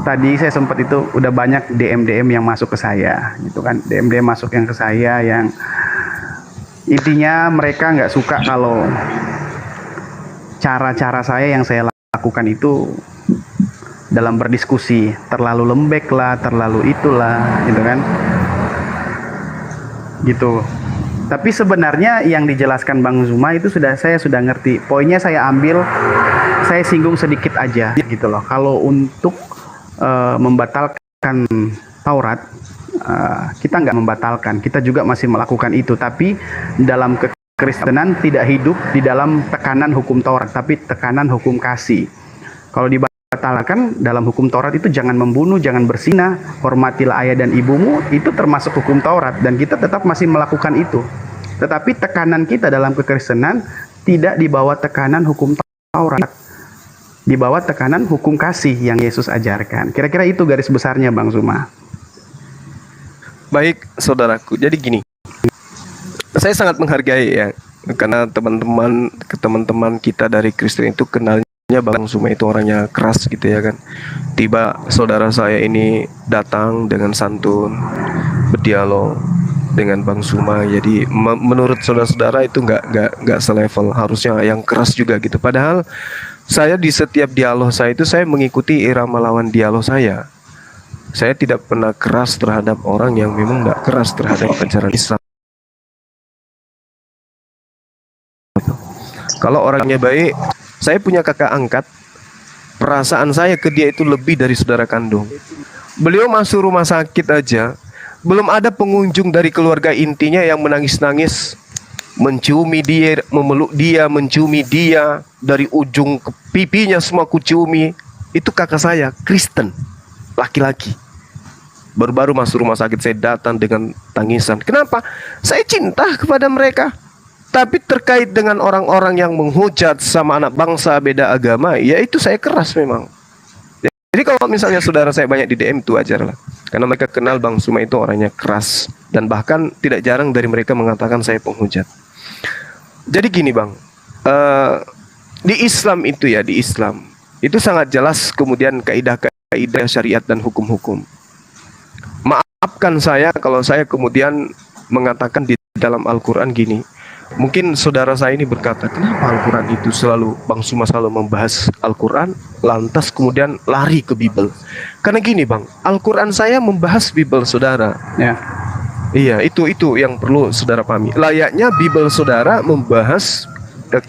tadi saya sempat itu udah banyak DM yang masuk ke saya gitu kan, DM masuk yang ke saya yang intinya mereka nggak suka kalau cara-cara saya yang saya lakukan itu dalam berdiskusi terlalu lembek lah, terlalu itulah gitu kan gitu. Tapi sebenarnya yang dijelaskan Bang Zuma itu saya sudah ngerti. Poinnya saya ambil, saya singgung sedikit aja gitu loh. Kalau untuk membatalkan Taurat, kita nggak membatalkan, kita juga masih melakukan itu. Tapi dalam kekristenan tidak hidup di dalam tekanan hukum Taurat, tapi tekanan hukum kasih. Kalau dibatalkan dalam hukum Taurat itu jangan membunuh, jangan berzina, hormatilah ayah dan ibumu, itu termasuk hukum Taurat dan kita tetap masih melakukan itu. Tetapi tekanan kita dalam kekristenan tidak di bawah tekanan hukum Taurat, di bawah tekanan hukum kasih yang Yesus ajarkan. Kira-kira itu garis besarnya Bang Zuma. Baik, saudaraku. Jadi gini, saya sangat menghargai ya, karena teman-teman kita dari Kristen itu kenalnya Bang Zuma itu orangnya keras gitu ya kan. Tiba saudara saya ini datang dengan santun, berdialog dengan Bang Zuma. Jadi menurut saudara-saudara itu nggak selevel, harusnya yang keras juga gitu. Padahal saya di setiap dialog saya itu saya mengikuti irama lawan dialog saya. Saya tidak pernah keras terhadap orang yang memang nggak keras terhadap ajaran Islam. Kalau orangnya baik, saya punya kakak angkat, perasaan saya ke dia itu lebih dari saudara kandung. Beliau masuk rumah sakit aja, belum ada pengunjung dari keluarga intinya yang menangis-nangis, menciumi dia, memeluk dia, menciumi dia, dari ujung ke pipinya semua kuciumi. Itu kakak saya, Kristen, laki-laki. Baru-baru masuk rumah sakit saya datang dengan tangisan. Kenapa? Saya cinta kepada mereka. Tapi terkait dengan orang-orang yang menghujat sama anak bangsa beda agama, ya itu saya keras memang. Jadi kalau misalnya saudara saya banyak di DM itu wajar lah. Karena mereka kenal Bang Zuma itu orangnya keras. Dan bahkan tidak jarang dari mereka mengatakan saya penghujat. Jadi gini Bang, di Islam itu ya, di Islam itu sangat jelas kemudian kaidah-kaidah syariat dan hukum-hukum. Maafkan saya kalau saya kemudian mengatakan di dalam Al-Quran gini. Mungkin saudara saya ini berkata, kenapa Al-Quran itu selalu Bang Zuma selalu membahas Al-Quran, lantas kemudian lari ke Bible. Karena gini Bang, Al-Quran saya membahas Bible saudara. Ya. Iya, itu yang perlu saudara pahami. Layaknya Bible saudara membahas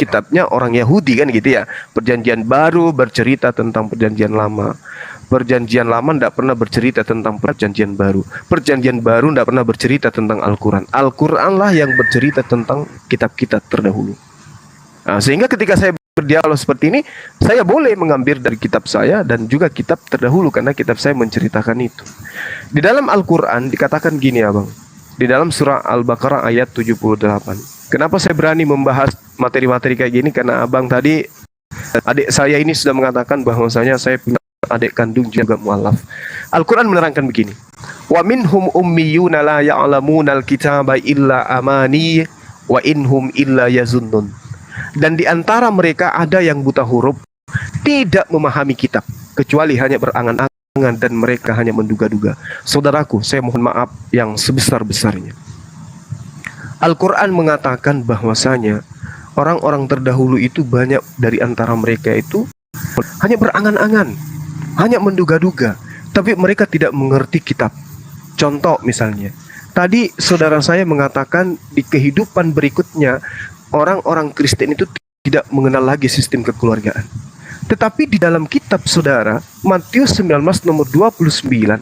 kitabnya orang Yahudi kan gitu ya. Perjanjian baru bercerita tentang perjanjian lama. Perjanjian lama tidak pernah bercerita tentang perjanjian baru. Perjanjian baru tidak pernah bercerita tentang Al-Quran. Al-Quran lah yang bercerita tentang kitab-kitab terdahulu. Nah, sehingga ketika saya berdialog seperti ini, saya boleh mengambil dari kitab saya dan juga kitab terdahulu, karena kitab saya menceritakan itu. Di dalam Al-Quran dikatakan gini ya Bang. Di dalam surah Al-Baqarah ayat 78. Kenapa saya berani membahas materi-materi kayak gini? Karena Abang tadi, adik saya ini sudah mengatakan bahwasanya saya punya adik kandung juga mualaf. Al-Quran menerangkan begini. Wa minhum ummiyuna la ya'lamunal kitaba illa amani wa inhum illa yazunnun. Dan di antara mereka ada yang buta huruf, tidak memahami kitab, kecuali hanya berangan-angan dan mereka hanya menduga-duga. Saudaraku, saya mohon maaf yang sebesar-besarnya. Al-Quran mengatakan bahwasanya orang-orang terdahulu itu banyak dari antara mereka itu hanya berangan-angan, hanya menduga-duga, tapi mereka tidak mengerti kitab. Contoh misalnya, tadi saudara saya mengatakan di kehidupan berikutnya orang-orang Kristen itu tidak mengenal lagi sistem kekeluargaan. Tetapi di dalam kitab saudara, Matius 19 nomor 29,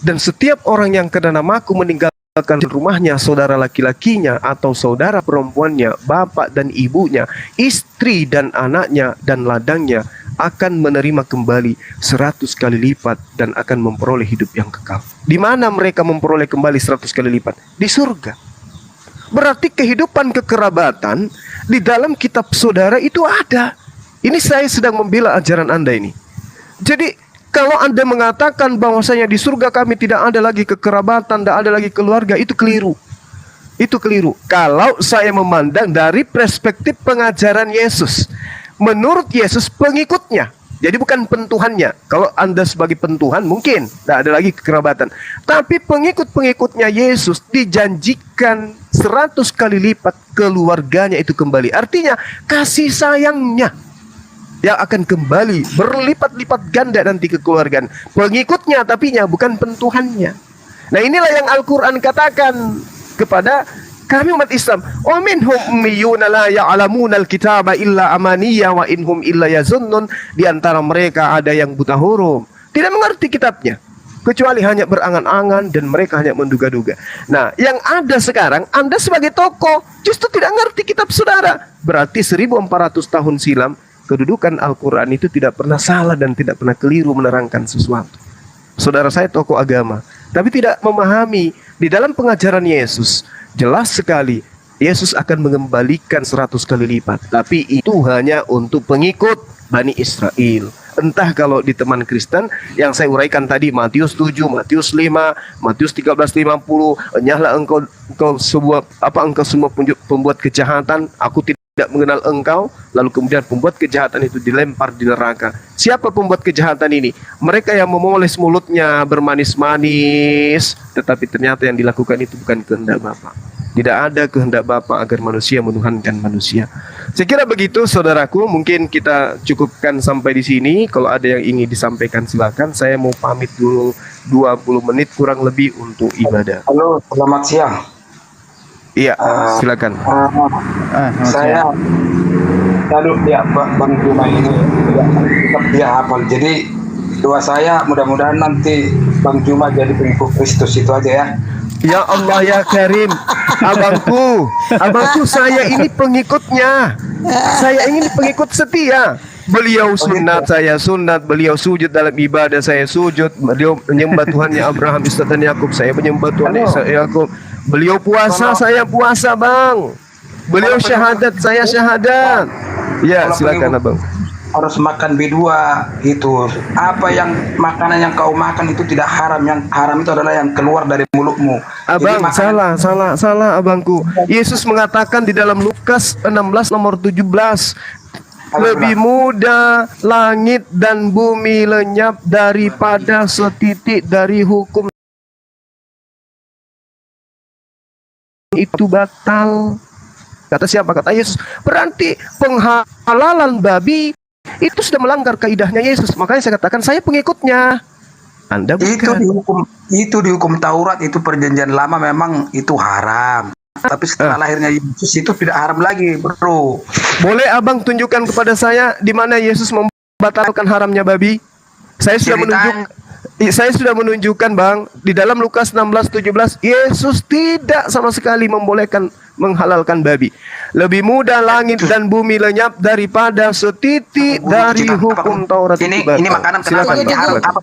dan setiap orang yang karena namaku meninggalkan rumahnya, saudara laki-lakinya atau saudara perempuannya, bapak dan ibunya, istri dan anaknya dan ladangnya, akan menerima kembali 100 kali lipat dan akan memperoleh hidup yang kekal. Di mana mereka memperoleh kembali 100 kali lipat? Di surga. Berarti kehidupan kekerabatan di dalam kitab saudara itu ada. Ini saya sedang membela ajaran Anda ini. Jadi Kalau Anda mengatakan bahwasanya di surga kami tidak ada lagi kekerabatan, tidak ada lagi keluarga, itu keliru. Itu keliru. Kalau saya memandang dari perspektif pengajaran Yesus. Menurut Yesus pengikutnya. Jadi bukan pentuhannya. Kalau Anda sebagai pentuhan mungkin tidak ada lagi kekerabatan. Tapi pengikut-pengikutnya Yesus dijanjikan 100 kali lipat keluarganya itu kembali. Artinya kasih sayangnya yang akan kembali berlipat-lipat ganda nanti kekeluargaan. Pengikutnya tapinya bukan pentuhannya. Nah, inilah yang Al-Quran katakan kepada kami umat Islam. Wa minhum ummiyuna la ya'lamuna al-kitaba illa amaniya wa inhum illa yazunnun. Di antara mereka ada yang buta huruf, tidak mengerti kitabnya, kecuali hanya berangan-angan dan mereka hanya menduga-duga. Nah, yang ada sekarang, Anda sebagai tokoh justru tidak ngerti kitab saudara. Berarti 1400 tahun silam kedudukan Al-Quran itu tidak pernah salah dan tidak pernah keliru menerangkan sesuatu. Saudara saya tokoh agama, tapi tidak memahami di dalam pengajaran Yesus. Jelas sekali, Yesus akan mengembalikan 100 kali lipat. Tapi itu hanya untuk pengikut Bani Israel. Entah kalau di teman Kristen yang saya uraikan tadi, Matius 7, Matius 5, Matius 13:50, enyahlah engkau semua pembuat kejahatan, aku tidak mengenal engkau. Lalu kemudian pembuat kejahatan itu dilempar di neraka. Siapa pembuat kejahatan ini? Mereka yang memoles mulutnya bermanis-manis, tetapi ternyata yang dilakukan itu bukan kehendak Bapa. Tidak ada kehendak Bapa agar manusia menuhankan manusia. Saya kira begitu saudaraku, mungkin kita cukupkan sampai di sini. Kalau ada yang ingin disampaikan silakan. Saya mau pamit dulu 20 menit kurang lebih untuk ibadah. Halo, selamat siang. Iya, silakan. Saya lalu dia Bang Juma ini tetap dia hafal. Jadi doa saya mudah-mudahan nanti Bang Juma jadi pengikut Kristus, itu aja ya. Ya Allah ya Karim, abangku, saya ini pengikutnya. Saya ini pengikut setia. Beliau sunat, saya sunat. Beliau sujud dalam ibadah, saya sujud. Beliau menyembah Tuhannya Abraham, Ishak dan Yakub, saya menyembah Tuhannya Ishak dan Yakub. Beliau puasa, saya puasa, Bang. Beliau syahadat, saya syahadat. Ya, silakan abang. Harus makan B2 itu. Apa yang makanan yang kau makan itu tidak haram. Yang haram itu adalah yang keluar dari mulutmu. Abang, salah abangku. Yesus mengatakan di dalam Lukas 16 nomor 17, lebih mudah langit dan bumi lenyap daripada setitik dari hukum itu batal. Kata siapa? Kata Yesus. Berarti penghalalan babi itu sudah melanggar kaidahnya Yesus. Makanya saya katakan saya pengikutnya. Anda bukan. Itu di hukum Taurat, itu perjanjian lama memang itu haram. Tapi setelah lahirnya Yesus itu tidak haram lagi, bro. Boleh abang tunjukkan kepada saya di mana Yesus membatalkan haramnya babi? Saya sudah menunjukkan bang, di dalam Lukas 16:17 Yesus tidak sama sekali membolehkan menghalalkan babi. Lebih mudah langit dan bumi lenyap daripada setitik dari hukum Taurat. Ini makanan silakan.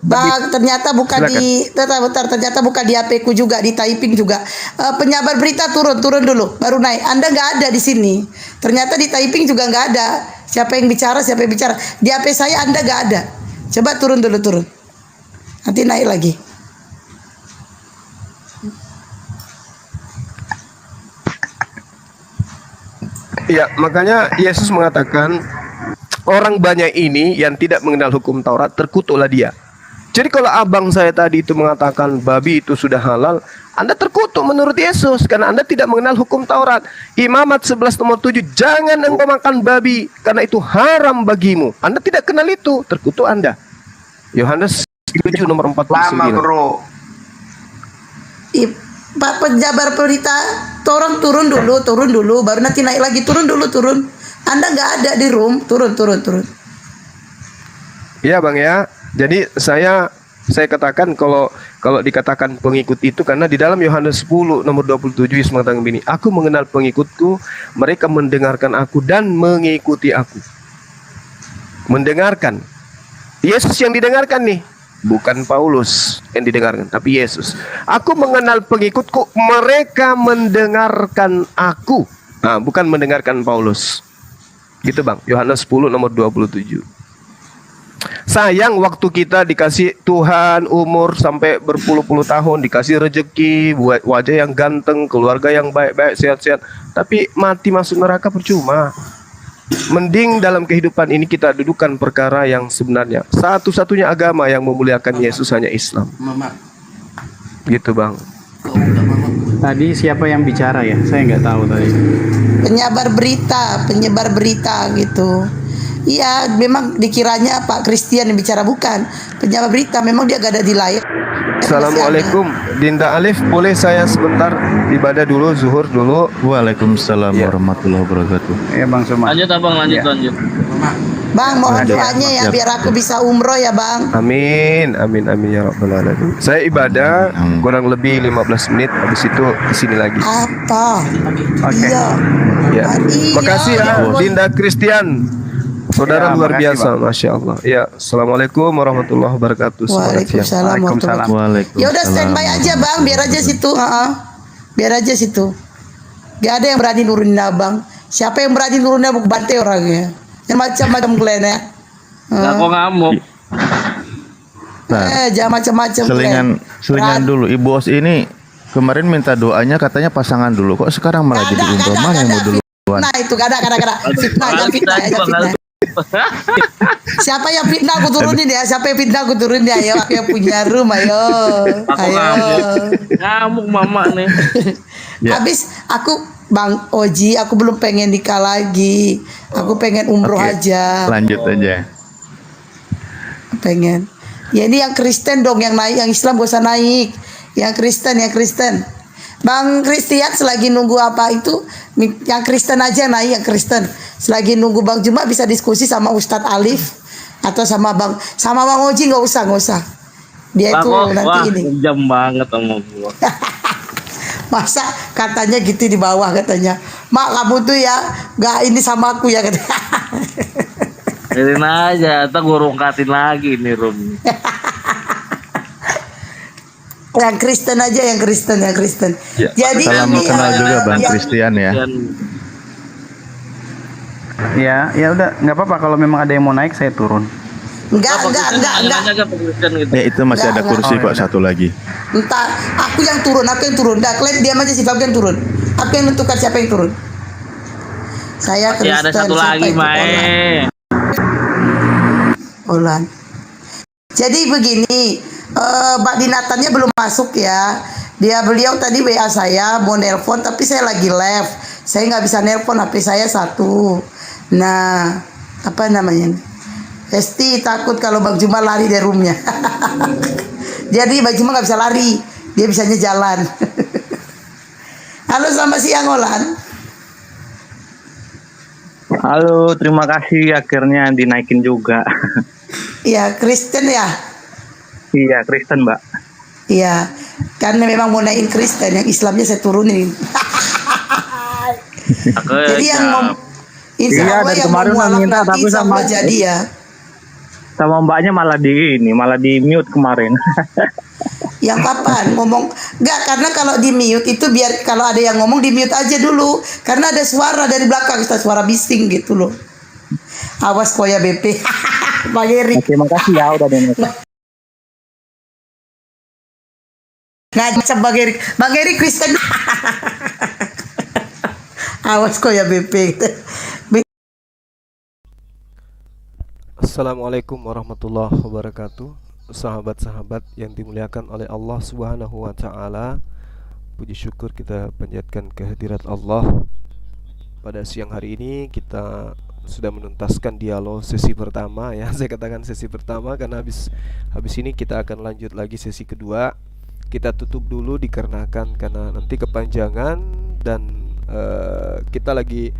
Bang, ternyata bukan ternyata bukan di HP ku juga, di typing juga. Penyabar berita turun dulu, baru naik. Anda nggak ada di sini. Ternyata di typing juga nggak ada. Siapa yang bicara? Di HP saya Anda nggak ada. Coba turun dulu. Nanti naik lagi. Ya, makanya Yesus mengatakan orang banyak ini yang tidak mengenal hukum Taurat, terkutuklah dia. Jadi kalau abang saya tadi itu mengatakan babi itu sudah halal, Anda terkutuk menurut Yesus karena Anda tidak mengenal hukum Taurat. Imamat 11 nomor 7, jangan engkau makan babi karena itu haram bagimu. Anda tidak kenal itu, terkutuk Anda. Yohanes 7 nomor 49. Lama, bro. Pak penjabar berita, turun dulu, baru nanti naik lagi, turun. Anda nggak ada di room, turun. Iya bang ya. Jadi saya katakan kalau dikatakan pengikut itu karena di dalam Yohanes 10 nomor 27 Yesus mengatakan begini, aku mengenal pengikutku, mereka mendengarkan aku dan mengikuti aku. Mendengarkan. Yesus yang didengarkan nih. Bukan Paulus yang didengarkan, tapi Yesus. Aku mengenal pengikutku, mereka mendengarkan aku. Nah, bukan mendengarkan Paulus. Gitu bang, Yohanes 10 nomor 27. Sayang waktu kita dikasih Tuhan umur sampai berpuluh-puluh tahun, dikasih rezeki, buat wajah yang ganteng, keluarga yang baik-baik, sehat-sehat, tapi mati masuk neraka percuma. Mending dalam kehidupan ini kita dudukan perkara yang sebenarnya. Satu-satunya agama yang memuliakan Yesus hanya Islam. Gitu Bang. Tadi siapa yang bicara ya? Saya nggak tahu tadi. Penyebar berita gitu. Iya, memang dikiranya Pak Christian yang bicara, bukan. Penyebar berita, memang dia gak ada di layar. Assalamualaikum Dinda Alif, boleh saya sebentar ibadah dulu, zuhur dulu? Waalaikumsalam warahmatullahi wabarakatuh. Ya Bang Suma. Lanjut abang, lanjut. Bang, mohon doanya ya biar aku bisa umroh ya Bang. Amin, amin, amin ya rabbal alamin. Saya ibadah kurang lebih 15 menit, habis itu kesini lagi. Apa? Oke. Iya. Ya. Makasih ya Dinda Christian. Saudara Ya, luar makasih, biasa, Masya Allah. Ya, Assalamualaikum warahmatullahi wabarakatuh. Selamat siang. Waalaikumsalam. Ya udah standby aja Bang, biar aja situ, biar aja situ. Gak ada yang berani nurunin abang. Siapa yang berani nurunin abang, bantai orangnya. Yang macam-macam kalian ya. Kok ngamuk? Jangan macam-macam. Selingan dulu. Ibu Os ini kemarin minta doanya katanya pasangan dulu. Kok sekarang malah jadi umroh? Mana yang mau duluan? Nah itu gak ada. Fitnah, jangan fitnah. Siapa yang fitnah aku turunin ya? Siapa yang fitnah aku turunin ya? Ayo, aku yang punya rumah, ayo. Ngamuk mama nih. Habis aku Bang Oji, aku belum pengen nikah lagi. Aku pengen umroh aja. Lanjut aja. Pengen. Ya ini yang Kristen dong yang naik, yang Islam gak usah naik. Yang Kristen. Bang Christian selagi nunggu apa itu, yang Kristen aja naik, yang Kristen. Selagi nunggu Bang Juma bisa diskusi sama Ustadz Alif atau sama Bang Oji, nggak usah. Dia itu nanti ini. Jam banget sama gua. Masa katanya gitu di bawah katanya. Mak kamu tuh ya nggak ini sama aku ya katanya. Biarin aja, ntar gua rungkatin lagi nih Rum. Yang Kristen aja, yang Kristen. Ya, Jadi salam ini kenal juga Bang Christian ya. Ya udah, nggak apa-apa kalau memang ada yang mau naik saya turun. Enggak. Ya itu masih ada kursi kok satu lagi. Entah, aku yang turun. Dah, kalian diam aja, si Fabian turun. Aku yang menentukan siapa yang turun. Saya Kristen. Ya ada satu lagi, Mae. Olan. Jadi begini, Mbak Dinatannya belum masuk ya. Beliau tadi WA saya mau nelpon, tapi saya lagi live. Saya nggak bisa nelpon, HP saya satu. Nah, apa namanya? Esti takut kalau Bang Juma lari dari roomnya. Jadi Bang Juma nggak bisa lari, dia bisanya jalan. Halo, selamat siang Olan. Halo, terima kasih akhirnya dinaikin juga. Iya, Kristen ya? Iya, Kristen Mbak. Iya, karena memang mau naikin Kristen, yang Islamnya saya turunin. Jadi yang Insya Allah dari yang kemarin mau mualaf minta, nanti tapi sama jadi ya. Sama mbaknya malah di mute kemarin. Yang kapan ngomong? Enggak, karena kalau di mute itu biar kalau ada yang ngomong di mute aja dulu, karena ada suara dari belakang, suara bising gitu loh. Awas koya BP. Bang Eri. Terima kasih ya udah dengerin. Ngajak Bang Eri Kristen. Awas koya BP. Assalamualaikum warahmatullahi wabarakatuh. Sahabat-sahabat yang dimuliakan oleh Allah Subhanahu wa taala. Puji syukur kita panjatkan kehadirat Allah. Pada siang hari ini kita sudah menuntaskan dialog sesi pertama ya. Saya katakan sesi pertama karena habis ini kita akan lanjut lagi sesi kedua. Kita tutup dulu dikarenakan karena nanti kepanjangan dan kita lagi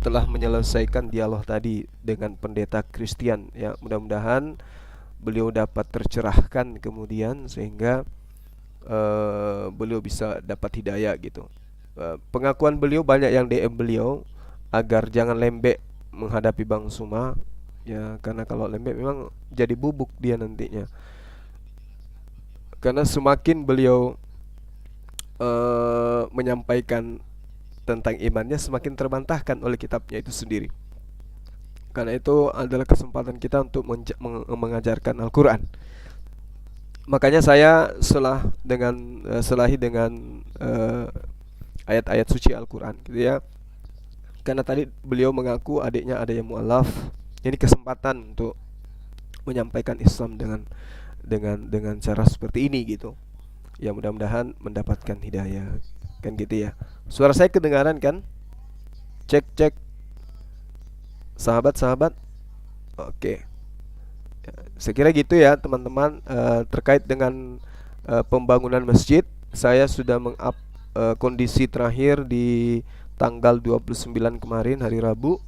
telah menyelesaikan dialog tadi dengan pendeta Christian ya. Mudah-mudahan beliau dapat tercerahkan kemudian sehingga beliau bisa dapat hidayah gitu. Pengakuan beliau banyak yang DM beliau agar jangan lembek menghadapi Bang Suma ya, karena kalau lembek memang jadi bubuk dia nantinya. Karena semakin beliau menyampaikan tentang imannya, semakin terbantahkan oleh kitabnya itu sendiri. Karena itu adalah kesempatan kita untuk mengajarkan Al-Quran. Makanya saya selahi dengan ayat-ayat suci Al-Quran gitu ya. Karena tadi beliau mengaku adiknya ada yang mu'alaf. Ini kesempatan untuk menyampaikan Islam dengan cara seperti ini gitu. Ya mudah-mudahan mendapatkan hidayah. Kan gitu ya. Suara saya kedengaran kan? Cek. Sahabat-sahabat. Oke. Saya kira gitu ya teman-teman. Terkait dengan pembangunan masjid, saya sudah meng-up kondisi terakhir di tanggal 29 kemarin hari Rabu.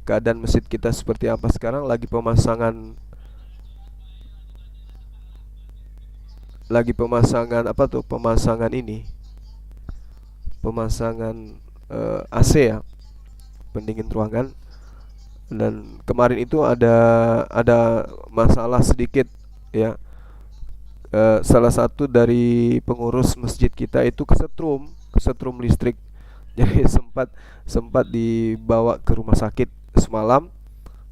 Keadaan masjid kita seperti apa sekarang? Lagi pemasangan apa tuh? Pemasangan AC ya, pendingin ruangan. Dan kemarin itu ada masalah sedikit ya. Salah satu dari pengurus masjid kita itu kesetrum listrik. Jadi sempat dibawa ke rumah sakit semalam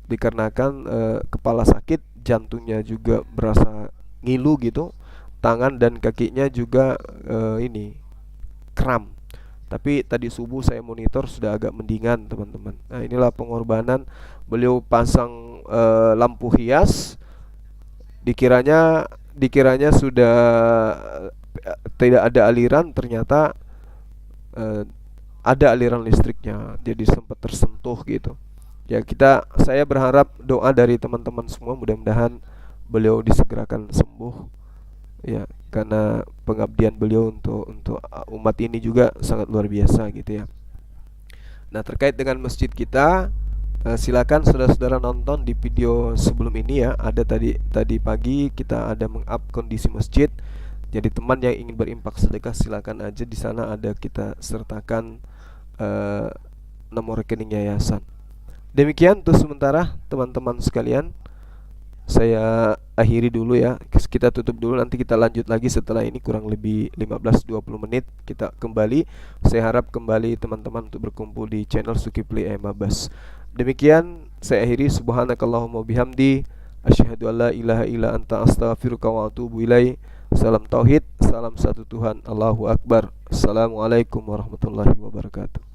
dikarenakan kepala sakit, jantungnya juga berasa ngilu gitu, tangan dan kakinya juga kram. Tapi tadi subuh saya monitor sudah agak mendingan teman-teman. Nah inilah pengorbanan. Beliau pasang lampu hias, dikiranya sudah tidak ada aliran, ternyata ada aliran listriknya, jadi sempat tersentuh gitu. Ya saya berharap doa dari teman-teman semua, mudah-mudahan beliau disegerakan sembuh. Ya, karena pengabdian beliau untuk umat ini juga sangat luar biasa gitu ya. Nah, terkait dengan masjid kita, silakan saudara-saudara nonton di video sebelum ini ya. Ada tadi pagi kita ada meng-up kondisi masjid. Jadi teman yang ingin berimpak sedekah silakan aja, di sana ada kita sertakan nomor rekening yayasan. Demikian untuk sementara teman-teman sekalian. Saya akhiri dulu ya. Kita tutup dulu, nanti kita lanjut lagi setelah ini kurang lebih 15-20 menit kita kembali. Saya harap kembali teman-teman untuk berkumpul di channel Zulkifli Mabas. Demikian saya akhiri. Subhanakallahumma bihamdi, asyhadu alla ilaha illa anta, astaghfiruka wa atubu ilaik. Salam tauhid, salam satu Tuhan, Allahu akbar. Assalamualaikum warahmatullahi wabarakatuh.